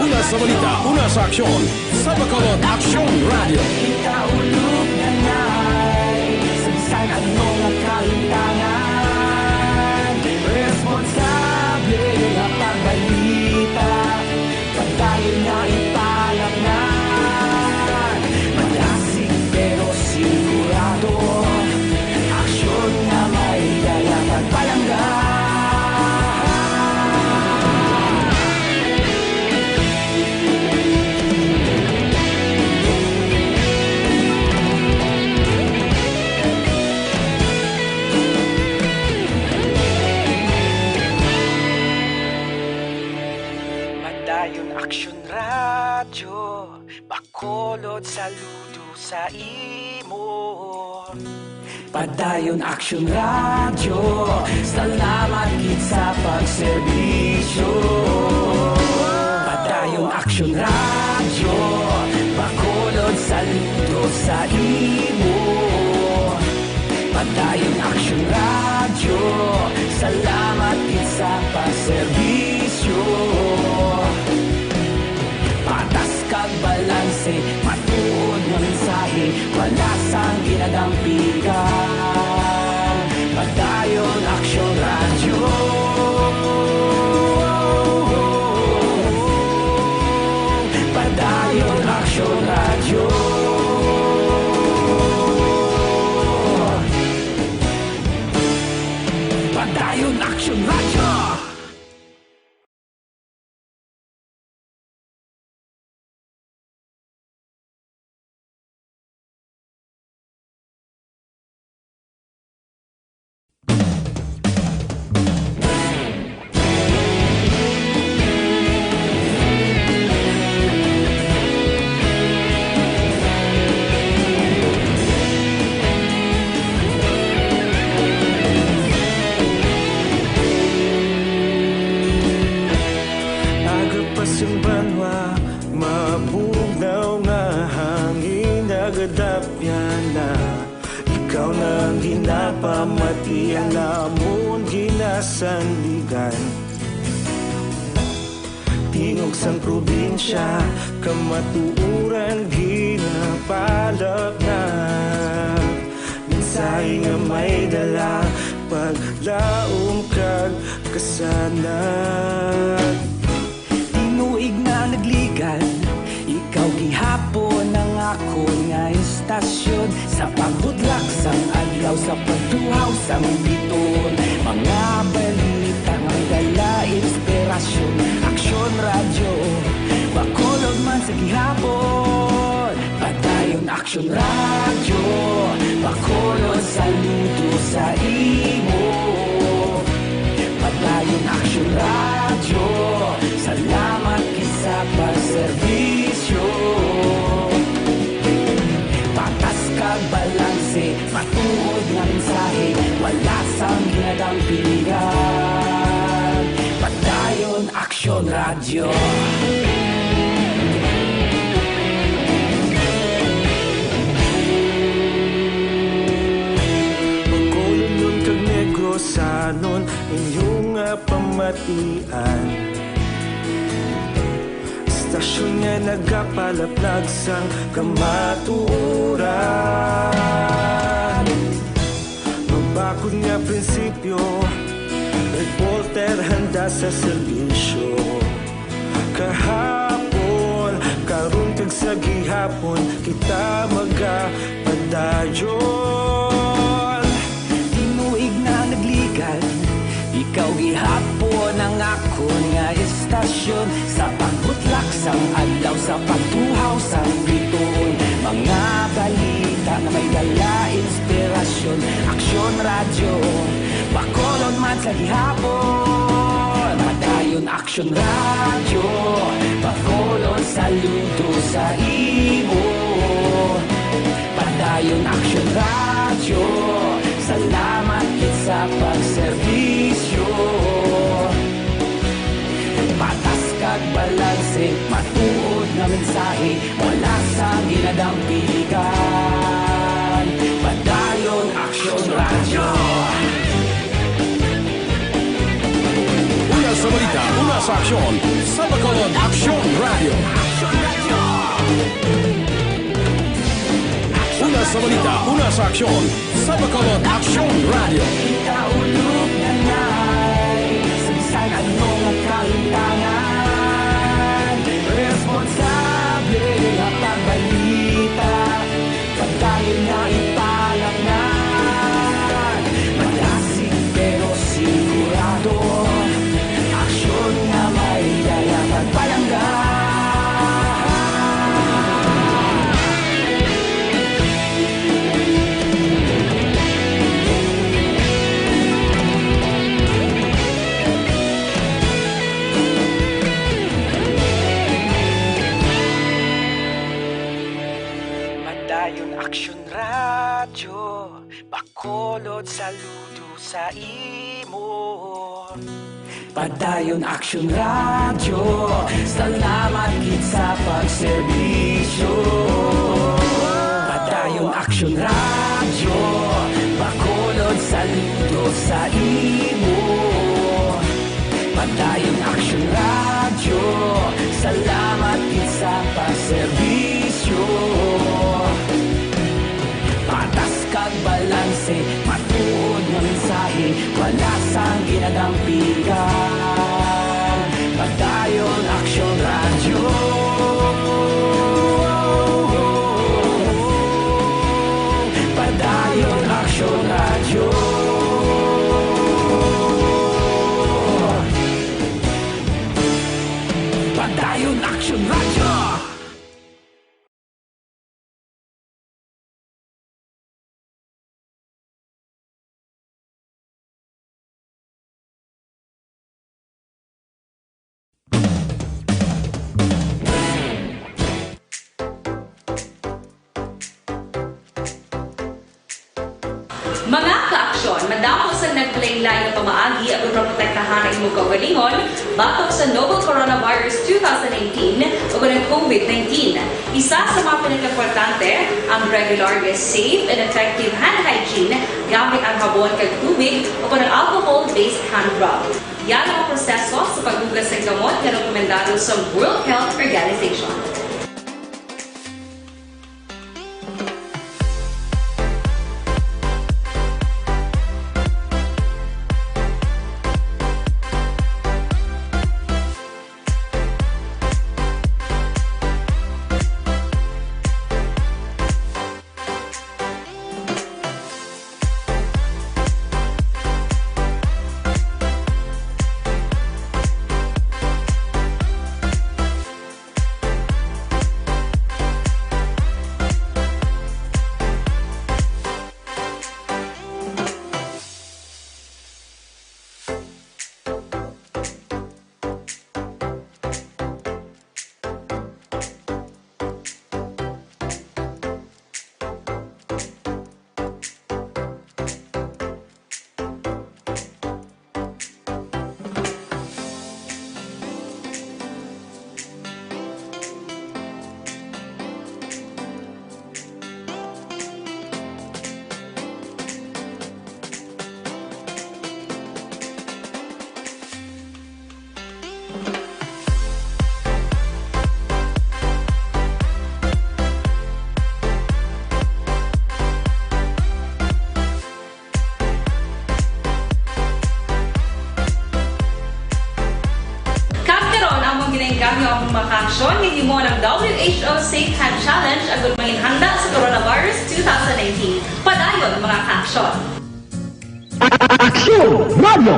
Una sa balita, una sa aksyon sa Bacolod Aksyon Radio. Kita ulog na na'y Sansan at mga kalintangan Responsable na pagbalita Pagdayon na ipalap na Malasig pero sigurado Aksyon na may dala pagpalanggan Aksyon radyo, bakolod saludo sa imo. Padayon aksyon radyo, salamat kit sa pagserbisyo. Padayon aksyon radyo, bakolod saludo sa imo. Padayon aksyon radyo, salamat kit sa pagserbisyo. Patas kag balanse, matuod nga mensahe, wala sang ginadampigan. Padayon aksyon radyo. Padayon aksyon radyo. Padayon aksyon radyo. sandigan. Tingog sang probinsya, kamatuuran ginapalap na. Minsay nga may dala, paglaom kag kasanag. Tinuig na nagligan, ikaw gihapon ang ako nga istasyon. Sa pagbudlak sang adlaw, sa pagtuhaw sang biton. Mga balita nga dala inspirasyon. Aksyon radyo, bakolod man sa gihapon. Padayon aksyon radyo, bakolod saludo sa imo. Padayon aksyon radyo, salamat kisa pagserbisyo. Patas kag balanse, matuod nga mensahe, wala sang ginadang pilihan. Padayon aksyon radyo. Pagkolon kag negrosanon, inyong pamatian. Stasyon nga nagapalaplag sang kamatuuran. Magbakod nga prinsipyo, reporter handa sa serbisyo. Kahapon, karon kag sa gihapon, kita magapadayon. Tinuig na nagligan, ikaw gihapon ang ako nga istasyon. Sa pagbutlak sang adlaw, sa pagtuhaw sang biton. Mga balita na may dala inspirasyon. Aksyon radyo, bakolon man sa gihapon. Padayon aksyon radyo, bakolon saludo sa imo. Padayon aksyon radyo, salamat kit sa pagserbisyo. Patas kag balanse, matuod nga mensahe, wala sa ginadampigan. Padayon aksyon radyo. Una sa balita, una sa aksyon, sa Bacolod Aksyon Radio. Una sa balita, una sa aksyon, sa Bacolod Aksyon Radio. Ikaulog na na'y sabisan ano nga kalintangan. Responsable nga pagbalita, pagdayon na ipalaknan. Malasig pero sigurado, aksyon nga may dala pagpalanggan. Padayon aksyon radyo, bakolod saludo sa imo. Padayon aksyon radyo, salamat kit sa pagserbisyo. Padayon aksyon radyo, bakolod saludo sa imo. Padayon aksyon radyo, salamat kit sa pagserbisyo. Patas kag balanse, matuod nga mensahe, wala sang ginadampigan. Padayon aksyon radyo. Padayon aksyon radyo. Padayon aksyon radyo. Mga kaaksyon, madamo sa nagpalaylay na pamaagi at protektahan ang imong kaugalingon batok sa novel coronavirus 2019 o ng COVID-19. Isa sa mga pinaka-importante ang regular, safe, and effective hand hygiene gamit ang habon kag tubig o ng alcohol-based hand rub. Yan ang proseso sa paghugas ng gamot na rekomendado sa World Health Organization. Gamyo ang makaksyon, hindi mo ng WHO Safe Hand Challenge agad maging handa sa coronavirus 2019. Padayon mga kaaksyon. Aksyon Radio!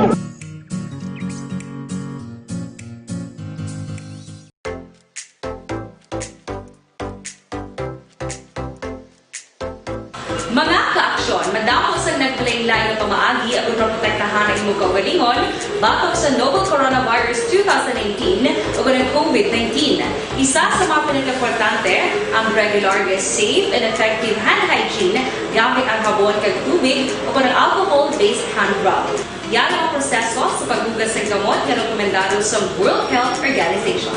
Mga kaaksyon, madamo sa nagpalaylay na pamaagi at protektahan ang imong kaugalingon batok sa novel coronavirus 2019 o ng COVID-19. Isa sa mga pinaka-importante ang regular, safe, and effective hand hygiene gamit ang habon kag tubig o ng alcohol-based hand rub. Yan ang proseso sa paghugas ng gamot na rekomendado sa World Health Organization.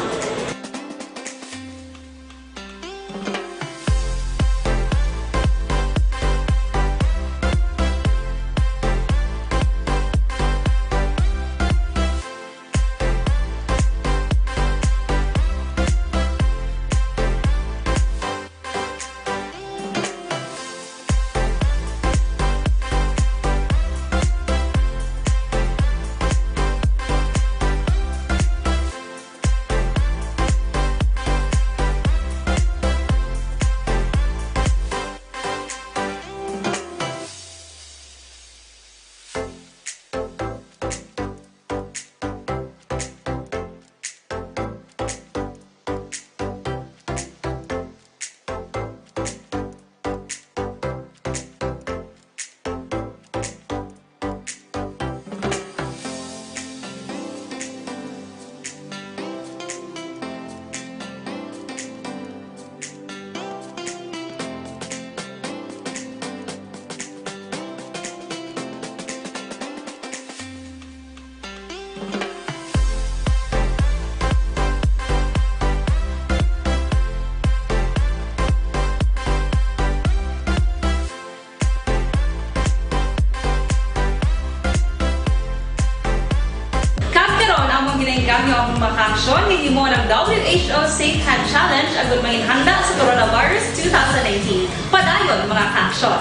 Gamyo ang makaksyon, hindi mo ng WHO Safe Hand Challenge agad maging handa sa coronavirus 2019. Padayon mga kaaksyon.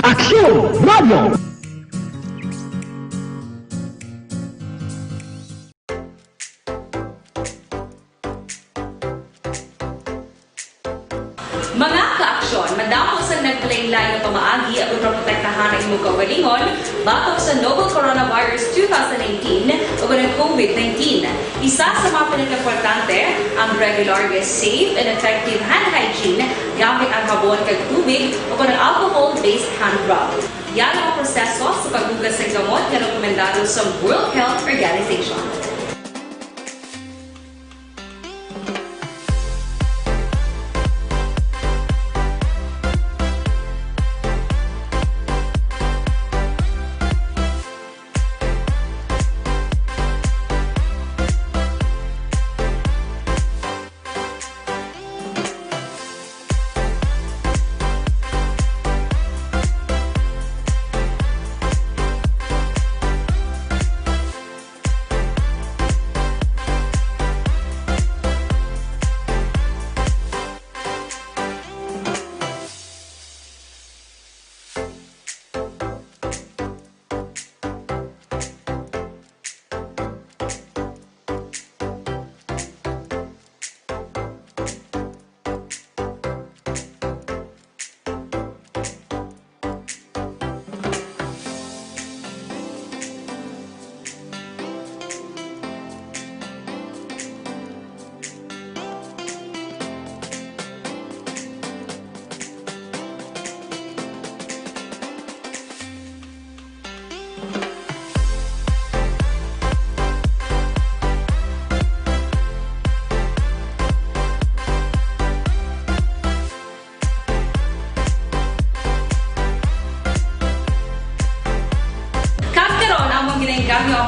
Aksyon Radio! Mga kaaksyon, madamo sa nagpalaylay na pamaagi at protektahan ang imong kaugalingon batok sa novel coronavirus 2019 o ng COVID-19. Isa sa mga pinaka-importante ang regular, safe, and effective hand hygiene gamit ang habon kag tubig o ng alcohol-based hand rub. Yan ang proseso sa paghugas ng gamot na rekomendado sa World Health Organization.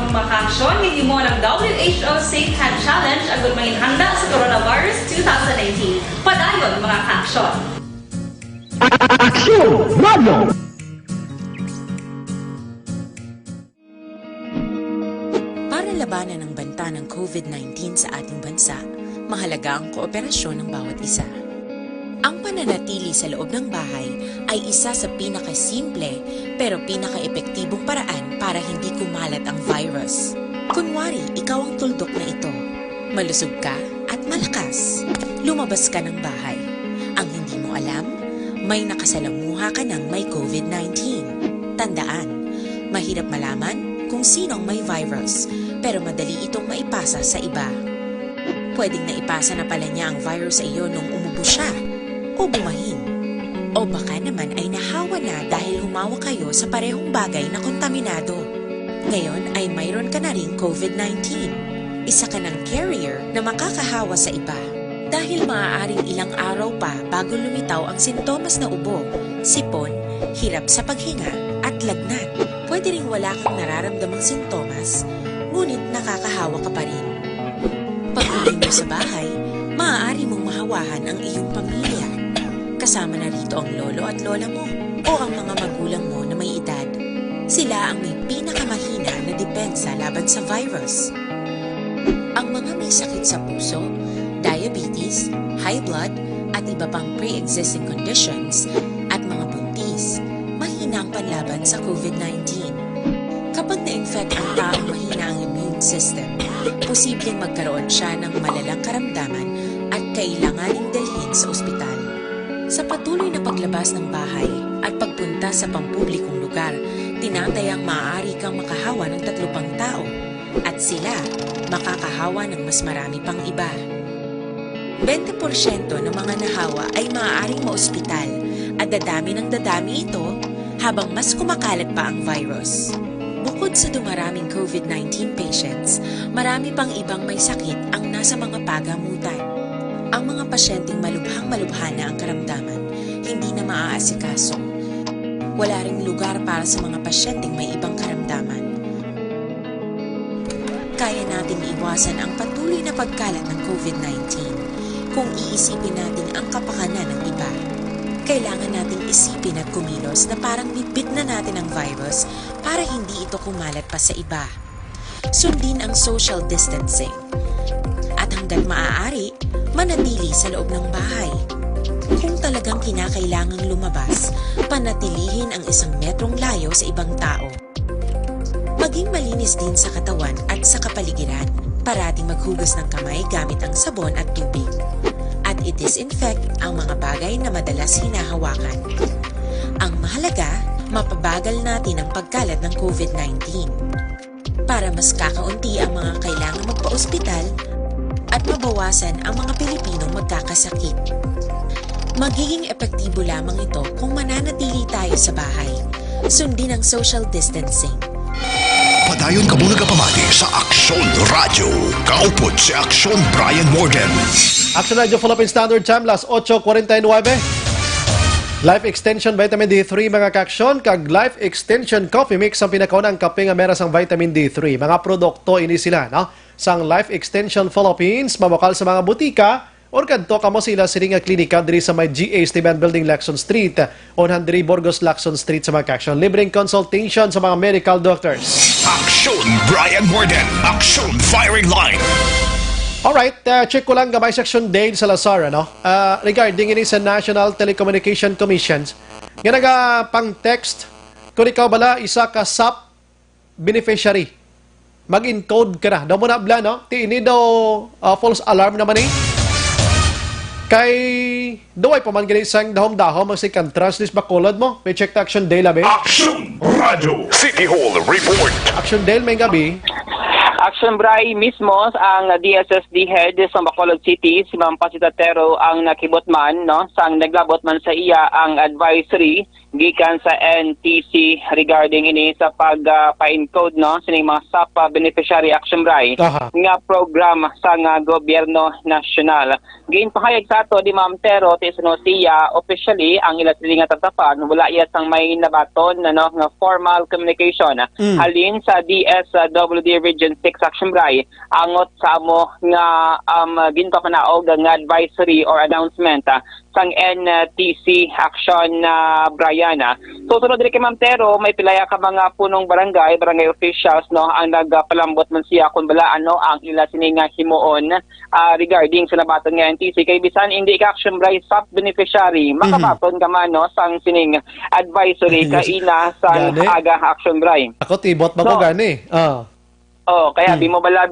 ang mga aksyon ng mo ng WHO Safe Hand Challenge agad mahinhanda sa Coronavirus 2019. Padayon mga aksyon. Aksyon Radio! Para labanan ang banta ng COVID-19 sa ating bansa, mahalaga ang kooperasyon ng bawat isa. Ang pananatili sa loob ng bahay ay isa sa pinakasimple pero pinaka-epektibong paraan para hindi kumalat ang virus. Kunwari, ikaw ang tuldok na ito. Malusog ka at malakas. Lumabas ka ng bahay. Ang hindi mo alam, may nakasalamuha ka ng may COVID-19. Tandaan, mahirap malaman kung sino ang may virus, pero madali itong maipasa sa iba. Pwedeng naipasa na pala niya ang virus sa iyo nung umubo siya o bumahin. O baka naman ay nahawa na dahil humawa kayo sa parehong bagay na kontaminado. Ngayon ay mayroon ka na ring COVID-19. Isa ka ng carrier na makakahawa sa iba. Dahil maaaring ilang araw pa bago lumitaw ang sintomas na ubo, sipon, hirap sa paghinga at lagnat. Pwede ring wala kang nararamdamang sintomas, ngunit nakakahawa ka pa rin. Pag-uwi mo sa bahay, maaari mong mahawahan ang iyong pamilya. Kasama na rito ang lolo at lola mo o ang mga magulang mo na may edad. Sila ang may pinakamahina na depensa laban sa virus. Ang mga may sakit sa puso, diabetes, high blood, at iba pang pre-existing conditions at mga buntis, mahina ang panlaban sa COVID-19. Kapag na-infect ang taong mahina ang immune system, posibleng magkaroon siya ng malalang karamdaman at kailanganing dalhin sa ospital. Sa patuloy na paglabas ng bahay at pagpunta sa pampublikong lugar, tinatayang maaari kang makahawa ng 3 pang tao at sila makakahawa ng mas marami pang iba. 20% ng mga nahawa ay maaaring maospital at dadami ng dadami ito habang mas kumakalat pa ang virus. Bukod sa dumaraming COVID-19 patients, marami pang ibang may sakit ang nasa mga pagamutan. Ang mga pasyenteng malubhang-malubha na ang karamdaman, hindi na maaasikaso. Wala ring lugar para sa mga pasyenteng may ibang karamdaman. Kaya nating iwasan ang patuloy na pagkalat ng COVID-19 kung iisipin natin ang kapakanan ng iba. Kailangan nating isipin at kumilos na parang bitbit na natin ang virus para hindi ito kumalat pa sa iba. Sundin ang social distancing. At hanggat maaari, manatili sa loob ng bahay. Kung talagang kinakailangang lumabas, panatilihin ang 1 metrong layo sa ibang tao. Maging malinis din sa katawan at sa kapaligiran. Parating maghugas ng kamay gamit ang sabon at tubig. At i-disinfect ang mga bagay na madalas hinahawakan. Ang mahalaga, mapabagal natin ang pagkalat ng COVID-19. Para mas kakaunti ang mga kailangang magpa-ospital at mabawasan ang mga Pilipinong magkakasakit. Magiging epektibo lamang ito kung mananatili tayo sa bahay. Sundin ang social distancing. Padayon ka muna kapamati sa Aksyon Radio. Kaupod si Aksyon Brian Morgan. Action Radio Philippine Standard Time, las 8:49. Life Extension Vitamin D3 mga kaaksyon, kag Life Extension Coffee Mix ang pinakaunang kape nga meron sang vitamin D3. Mga produkto ini sila, no? Sang Life Extension Philippines, mabakal sa mga butika, or kadto kamo sila siring nga klinika diri sa may GA Esteban Building, Lacson Street, on diri Burgos, Lacson Street sa mga kaaksyon. Libreng consultation sa mga medical doctors. Aksyon Brian Morgan. Aksyon Firing Line. Alright, check ko lang gamay section Dale Salazar, no? Regarding ini sa National Telecommunication Commission, nga naga pang text, kung ikaw bala isa ka SAP beneficiary, mag-encode ka na. Daw mo na bla, no? Ti ini daw false alarm naman eh. Kay daway pa man gani sang dahom-dahom ang sikan translist bakulod mo. May check to Action Dale abi. Aksyon Radio City Hall Report. Action Dale may gabi. Action Bray mismo ang DSSD head sa Bacolod City, si Ma'am Pasitatero ang nakibot man, no, sang naglabot man sa iya ang advisory gikan sa NTC regarding ini sa pag-pa-encode no sining mga SAP beneficiary Action Bray nga program sa gobyerno nasyonal. Giin pahayag sa ato di Ma'am Tero tisno siya officially ang ila sila nga tatapan wala iya sang may nabaton no nga formal communication halin sa DSWD Region 6 Action Bray angot sa amo nga ginto kanaog nga advisory or announcement sang NTC Action Brian. So sunod rin kay Ma'am Tero, may pilaya ka mga punong barangay officials no ang nagpalambot man siya kung bala ano ang ila sining himuon regarding sa nabaton nga NTC kay bisan hindi ka Action Bray SAP beneficiary makabaton ka man no sang sining advisory kaina sa aga Action Bray. Ako tibot ba ko gani? Kaya bimo bala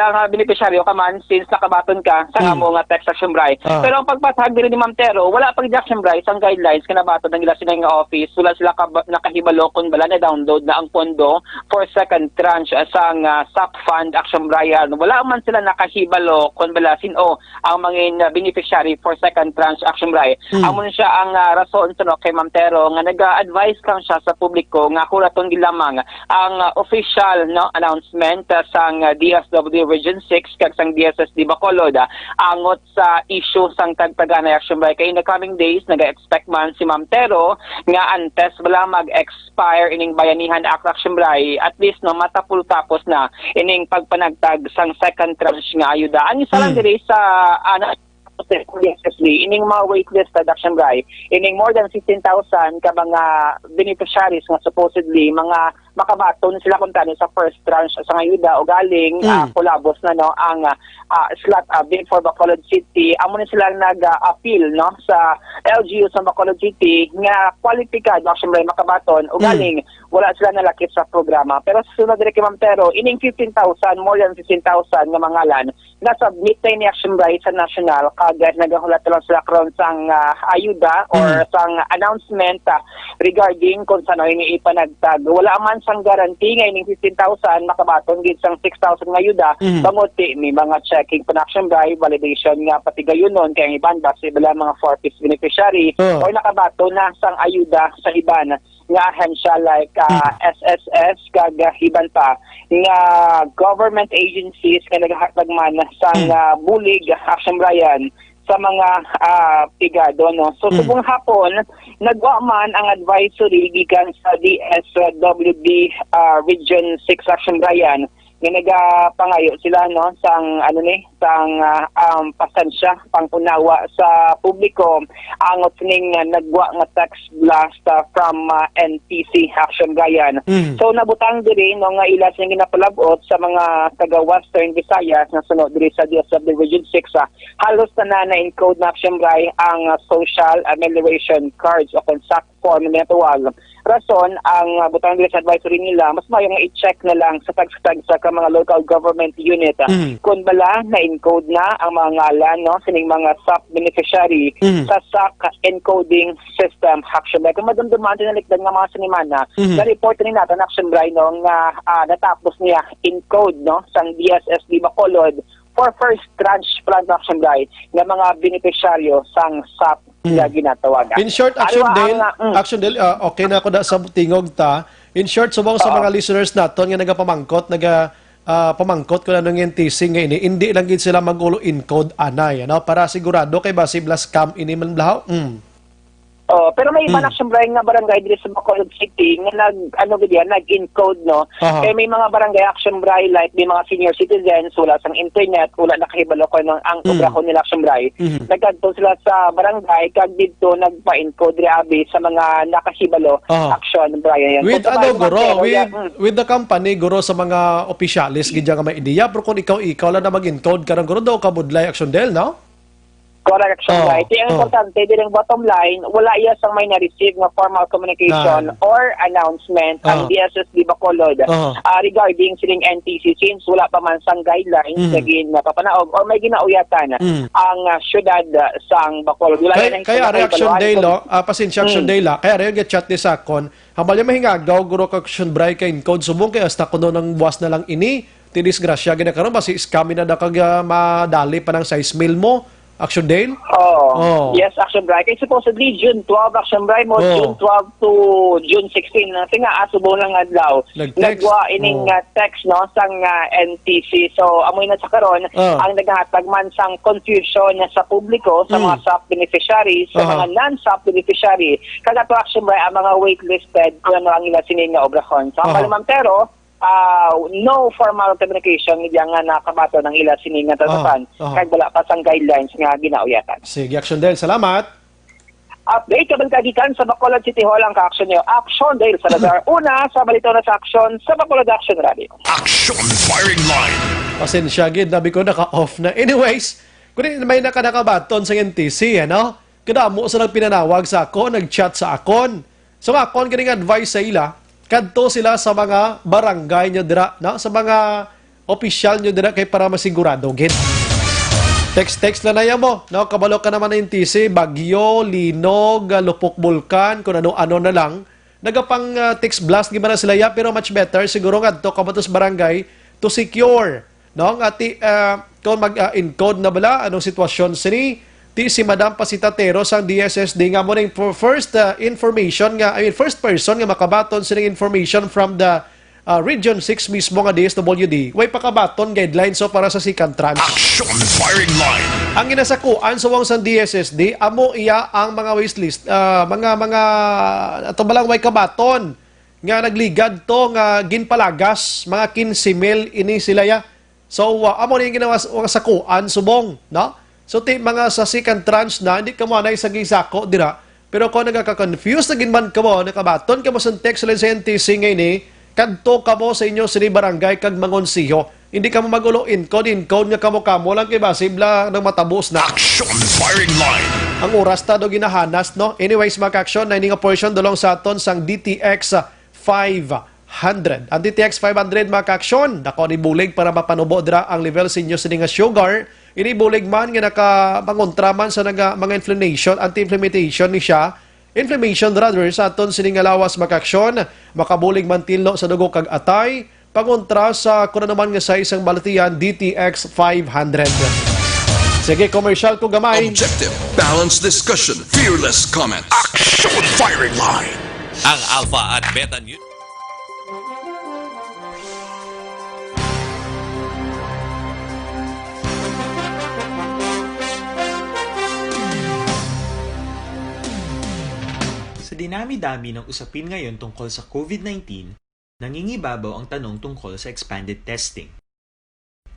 nga beneficiaryo ka man since nakabaton ka sa amo nga text Action Bray. Pero ang pagpatag diri ni Ma'am Tero, wala pag Action Bray sang guidelines kanabaton ng ila sila nga office, wala sila nakahibalo kun bala na download na ang pondo for second tranche sang SAP fund Action Bray. Wala man sila nakahibalo kun bala sino ang mga beneficiary for second tranche Action Bray. Amo siya ang rason sa kay Ma'am Tero nga nag-advise lang siya sa publiko nga kuraton gilamang ang official announcement sang DSWD Region 6 kag sang DSSD Bacolod angot sa issue sang tagtagana Action Bray kay in the coming days naga-expect man si Ma'am Tero nga antes wala mag-expire ining Bayanihan Act Action Bray at least no matapul-tapos na ining pagpanagtag sang second tranche nga ayuda. Ani sa lang diri sa ining mga waitlist Action Bray ining more than 15,000 ka mga beneficiaries nga supposedly mga makabaton sila kung tani sa first tranche sa ayuda o galing kulabos na no ang slot bid for Bacolod City. Amo ni sila nag-appeal no sa LGU sa Bacolod City nga kwalipikado Action Bray makabaton o galing wala sila nalakip sa programa. Pero sunod diri kay Ma'am Tero ining 15,000 more than 15,000 nga mangalan na submit ni Action Bray sa national kag nagahulat lang sila karon sang ayuda or sang announcement regarding kung saan ini ipanagtag. Wala man sang guarantee nga ining 15,000 makabaton gid sang 6,000 nga ayuda banguti may mga checking pa Action Bray validation nga pati gayunon kay ang iban base bala mga 4-piece beneficiary or nakabaton na sang ayuda sa iban nga ahensya like SSS kag iban pa nga government agencies nga nagahatag man sang bulig Action Bryan sa mga pigado no. So subong hapon nagwa man ang advisory gikan sa DSWD Region 6 Action Bryan nga nagapangayo sila no sang sang pasensya pangunawa sa publiko angot ning nagwa nga text blast from NTC Action Bryan. So nabutang diri no nga ila sing ginapalabot sa mga taga Western Visayas nga sunod diri sa DSWD Region 6 halos na encode na Action Bray ang social amelioration cards o contact form na tawag. Rason ang butang diri sa advisory nila mas mayo nga i-check na lang sa tag sa mga local government unit kung bala na encode na ang mga ngalan no sining mga SAP beneficiary sa SAC encoding system Action Bray. Kung madumduman tinalikdan nga mga sinimana na report ni natin Action Bray no nga natapos niya encode no sang DSSD Bacolod for first tranche plan Action Bray nga mga beneficiaryo sang SAP nga ginatawagan. In short, Action Dale, okay na ako da sa tingog ta. In short, subong sa mga listeners naton nga nagapamangkot, pamangkot ko na ng NTC nga ini, hindi lang gid sila magulo encode anay, no? Para sigurado kay basi blast scam ini man blahaw. Pero may iba Action Bray nga barangay dito sa Bacolod City nga nag-encode no. Kaya may mga barangay Action Bray like may mga senior citizens wala sang internet, wala nakahibalo ko ang obrahon nila Action Bray. Nagkadto sila sa barangay kag dito nagpa-encode reabi sa mga nakahibalo Action Bray. With guro, with the company guro sa mga opisyalis gid nga may ideya pero kung ikaw lang na mag-encode karang guro daw ka budlay Action Del no? Correct, Action Bray. Kaya ang importante din ang bottom line, wala iya sang may na-receive nga formal communication or announcement ang DSSD Bacolod regarding siling NTC since wala pa man sang guidelines na napapanaog or may ginauyatan ang syudad sang Bacolod. Kaya Action Day, pasensya Action Day la, kaya rin get chat ni Sakon, Habal niya mahingagaw, guro ka action bray kay code subong kay hasta kuno ng buwas na lang ini. Tidisgrasya gina karon basi scam na da kag madali pa ng size mail mo. Action Dale? Oh. Yes, Action Bright. Kaya supposedly June 12, Action Bright mo, June 12 to June 16. Kasi nga, asubong lang adlaw. Nagwa ining text, no, sang NTC. So, amoy na sa karon ang naghatag man sang confusion sa publiko, sa mga SAP beneficiaries, sa mga non-SAP beneficiary. Kaya to Action Bright, ang mga waitlisted, kung ano ang ila sining nga obrahon. So, ang pero, no formal communication hindi nga nakabato ng ila sining nga tatapan kag wala pa sang guidelines nga ginauyatan. Sige, Action Dale, salamat. Update kabalkagikan sa Bacolod City Hall ang ka-action niyo. Action Dale Salazar. Una sa balito na sa action sa Bacolod Action Radio. Action Firing Line. Pasensya gid, nabi ko naka-off na. Anyways, kung may nakadakabaton sa NTC, ano? Kadamo sa nagpinanawag sa ako, nag-chat sa akon. So akon kining advice sa ila, kadto sila sa mga barangay nyo dira, no? Sa mga opisyal nyo dira kay para masigurado gid. Text lang na yan mo, no? Kabalo ka naman ng TC, Bagyo, Linog, Lupok Bulkan, kung ano-ano na lang. Nagapang text blast gimana sila ya, pero much better siguro nga to kamatos barangay to secure, no? Ati kung mag-encode na bala anong sitwasyon sini si Madam Pasitatero sang DSSD nga mo ning first information nga first person nga makabaton sining information from the Region 6 mismo nga DSWD. Way pakabaton guidelines so para sa second tranche. Action Firing Line. Ang ginasakuan sa wang sang DSSD amo iya ang mga wishlist mga ato balang way kabaton nga nagligad to nga ginpalagas mga 15,000 ini sila ya. So amo ni ginawa sakuan subong, no? So, mga sa second tranche na, hindi ka mo na isang gisako, dira. Pero kung nagkaka-confuse na ginman ka mo, nakabaton ka mo sa text lang sa NTC ngayon kadto ka mo sa inyo sini barangay kag mangonsiyo. Hindi ka mo magulo encode nga kamo lang kay basibla ng matabos na. Action Firing Line. Ang oras ta do ginahanas, no? Anyways, mga action na nga portion dolong sa aton sang DTX 500. Ang DTX 500 mga action, nako ni bulig para mapanubo dira ang level sa inyo sini nga sugar. Inibulig man nga nakapangontra man sa mga inflammation, anti-inflammation ni siya. Inflammation rather sa aton sining lawas makaksyon, makabulig man tinlo sa dugo kag atay, pangontra sa kuno naman nga sa isang balatian DTX 500. Sige, commercial ko gamay. Objective, balanced discussion, fearless comment. Action Firing Line. Ang Alpha at Beta News. Dinami-dami ng usapin ngayon tungkol sa COVID-19, nangingibabaw ang tanong tungkol sa expanded testing.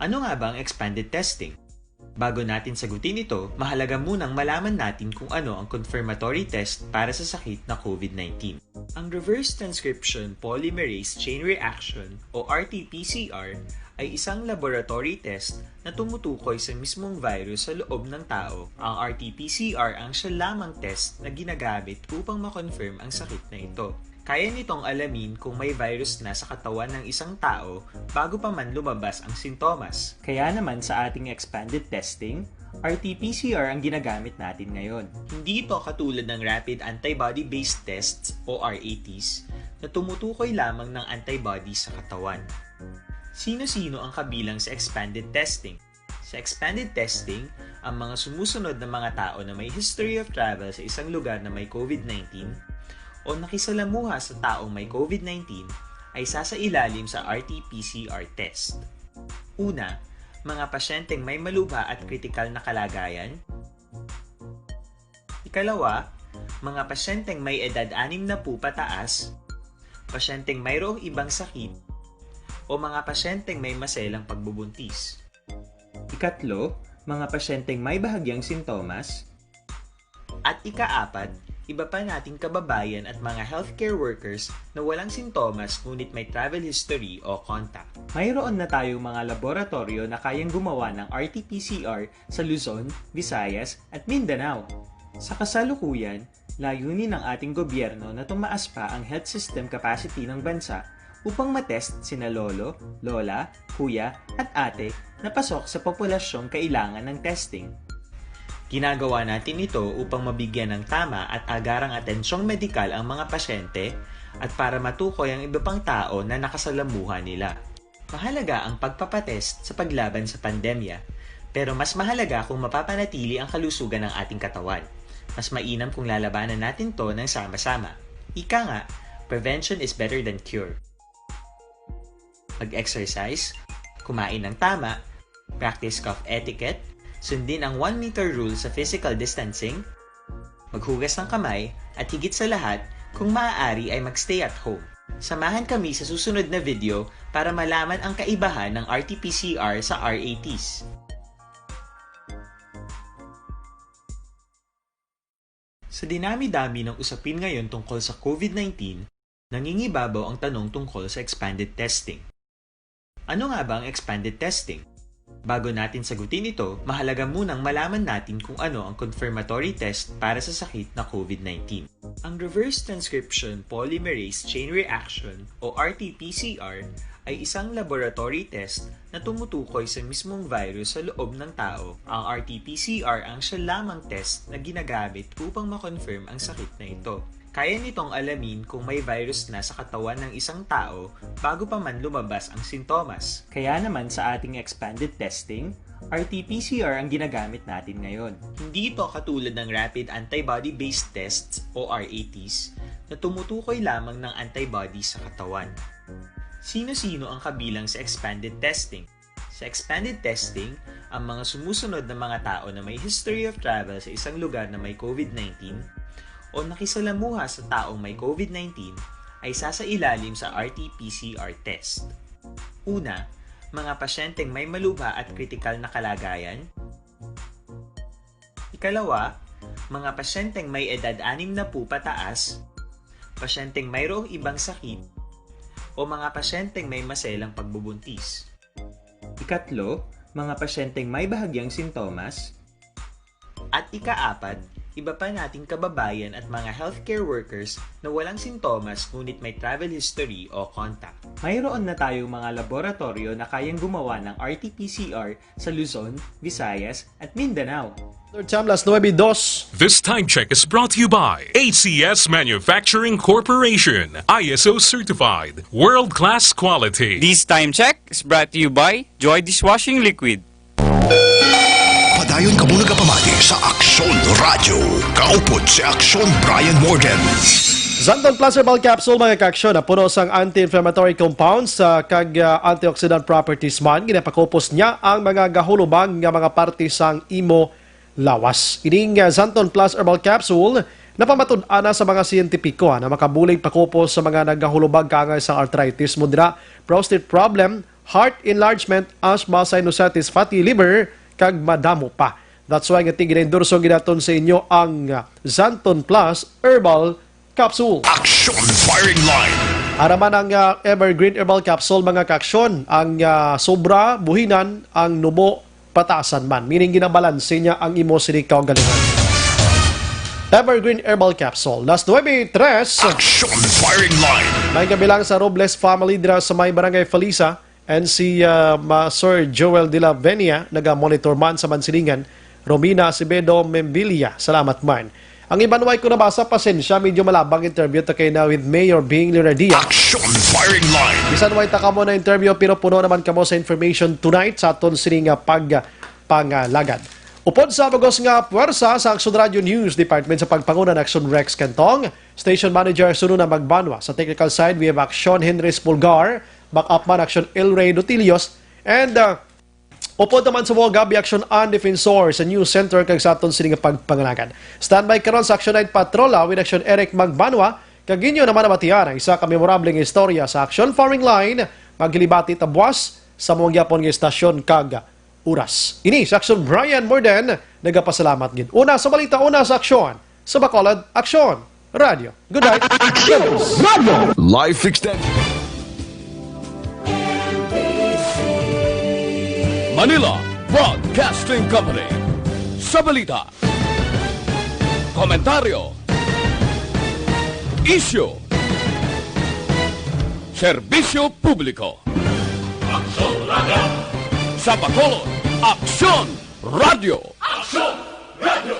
Ano nga ba ang expanded testing? Bago natin sagutin ito, mahalaga munang malaman natin kung ano ang confirmatory test para sa sakit na COVID-19. Ang reverse transcription polymerase chain reaction o RT-PCR ay isang laboratory test na tumutukoy sa mismong virus sa loob ng tao. Ang RT-PCR ang siya lamang test na ginagamit upang makonfirm ang sakit na ito. Kaya nitong alamin kung may virus na sa katawan ng isang tao bago pa man lumabas ang sintomas. Kaya naman sa ating expanded testing, RT-PCR ang ginagamit natin ngayon. Hindi ito katulad ng rapid antibody-based tests o RATs na tumutukoy lamang ng antibodies sa katawan. Sino-sino ang kabilang sa expanded testing? Sa expanded testing, ang mga sumusunod na mga tao na may history of travel sa isang lugar na may COVID-19 o nakisalamuha sa taong may COVID-19 ay sasailalim sa RT-PCR test. Una, mga pasyenteng may malubha at kritikal na kalagayan. Ikalawa, mga pasyenteng may edad 60 pataas, pasyenteng mayroong ibang sakit, o mga pasyenteng may maselang pagbubuntis. Ikatlo, mga pasyenteng may bahagyang sintomas. At ikaapat, iba pa nating kababayan at mga healthcare workers na walang sintomas ngunit may travel history o contact. Mayroon na tayong mga laboratorio na kayang gumawa ng RT-PCR sa Luzon, Visayas at Mindanao. Sa kasalukuyan, layunin ng ating gobyerno na tumaas pa ang health system capacity ng bansa upang matest sina lolo, lola, kuya at ate na pasok sa populasyong kailangan ng testing. Ginagawa natin ito upang mabigyan ng tama at agarang atensyong medikal ang mga pasyente at para matukoy ang iba pang tao na nakasalamuha nila. Mahalaga ang pagpapatest sa paglaban sa pandemya, pero mas mahalaga kung mapapanatili ang kalusugan ng ating katawan. Mas mainam kung lalabanan natin to ng sama-sama. Ika nga, prevention is better than cure. Mag-exercise, kumain ng tama, practice cough etiquette, sundin ang 1 meter rule sa physical distancing, maghugas ng kamay, at higit sa lahat, kung maaari ay magstay at home. Samahan kami sa susunod na video para malaman ang kaibahan ng RT-PCR sa RATs. Sa dinami-dami ng usapin ngayon tungkol sa COVID-19, nangingibabaw ang tanong tungkol sa expanded testing. Ano nga ba ang expanded testing? Bago natin sagutin ito, mahalaga munang malaman natin kung ano ang confirmatory test para sa sakit na COVID-19. Ang reverse transcription polymerase chain reaction o RT-PCR ay isang laboratory test na tumutukoy sa mismong virus sa loob ng tao. Ang RT-PCR ang siya lamang test na ginagamit upang makonfirm ang sakit na ito. Kaya nitong alamin kung may virus na sa katawan ng isang tao bago pa man lumabas ang sintomas. Kaya naman sa ating expanded testing, RT-PCR ang ginagamit natin ngayon. Hindi ito katulad ng rapid antibody-based tests o RATs na tumutukoy lamang ng antibodies sa katawan. Sino-sino ang kabilang sa expanded testing? Sa expanded testing, ang mga sumusunod na mga tao na may history of travel sa isang lugar na may COVID-19 o nakisalamuha sa taong may COVID-19 ay sasailalim sa RT-PCR test. Una, mga pasyenteng may malubha at kritikal na kalagayan. Ikalawa, mga pasyenteng may edad 60 pataas, pasyenteng mayroong ibang sakit, o mga pasyenteng may maselang pagbubuntis. Ikatlo, mga pasyenteng may bahagyang sintomas. At ikaapat, iba pa nating kababayan at mga healthcare workers na walang sintomas ngunit may travel history o contact. Mayroon na tayong mga laboratorio na kayang gumawa ng RT-PCR sa Luzon, Visayas at Mindanao. Chamlas 9:02. This time check is brought to you by ACS Manufacturing Corporation, ISO certified, world-class quality. This time check is brought to you by Joy Dishwashing Liquid. Padayon ka muna kapamati sa Aksyon Radio. Kaupod si Aksyon Brian Morgan. Zanton Plus Herbal Capsule mga kaaksyon na puno sang anti-inflammatory compounds kag antioxidant properties man. Ginapakopos niya ang mga gahulubang nga mga parte sang imo lawas. Ining Zanton Plus Herbal Capsule napamatud-ana sa mga siyentipiko na makabulig pakopos sa mga nagahulubag kaangay sa arthritis mudra, prostate problem, heart enlargement, asthma, sinusitis, fatty liver, kag madamo pa. That's why nga tigin-endorso ginaton sa inyo ang Zanton Plus Herbal Capsule. Action Firing Line. Araman ang Evergreen Herbal Capsule mga kaaksyon. Ang sobra, buhinan, ang nubo, pataasan man. Meaning ginabalanse niya ang imo sinikaw galingan. Evergreen Herbal Capsule. Last 9:03. Action Firing Line. May kabilang sa Robles family dira sa may barangay Falisa and si Sir Joel de la Venia, naga-monitor man sa Mansilingan, Romina Acevedo Membilia, salamat man. Ang iban way ko nabasa, pasensya, medyo malabang interview ta kay na with Mayor Bing Leonardia. Action Firing Line. Bisan way ta kamo na interview, pero puno naman kamo sa information tonight sa aton sining panglagad. Upod sa bagos nga puwersa sa Action Radio News Department sa pagpanguna ng Action Rex Cantong, Station Manager Sununa Magbanwa. Sa technical side, we have Action Henry Spulgar, backup man Action El Rey Dutilios, and upod naman sa mga Gabi Action on Defensor sa News Center kag sa aton sining pagpangalagan. Standby karon sa Action 9 Patrola with Action Eric Magbanwa, kag inyo naman nabatian ang isa ka memorableng istorya sa Action Firing Line, maglibati tabwas sa mga gyapon nga istasyon kag oras. Ini sa Action Brian Morden, nagapasalamat gid. Una sa balita, una sa aksyon. Sa Bacolod, Action Radio. Good night. Action Radio. Life Extended. Manila Broadcasting Company. Sa balita, komentaryo, isyu, serbisyo publiko. Aksyon Radio. Sa Bacolod, Aksyon Radio. Aksyon Radio.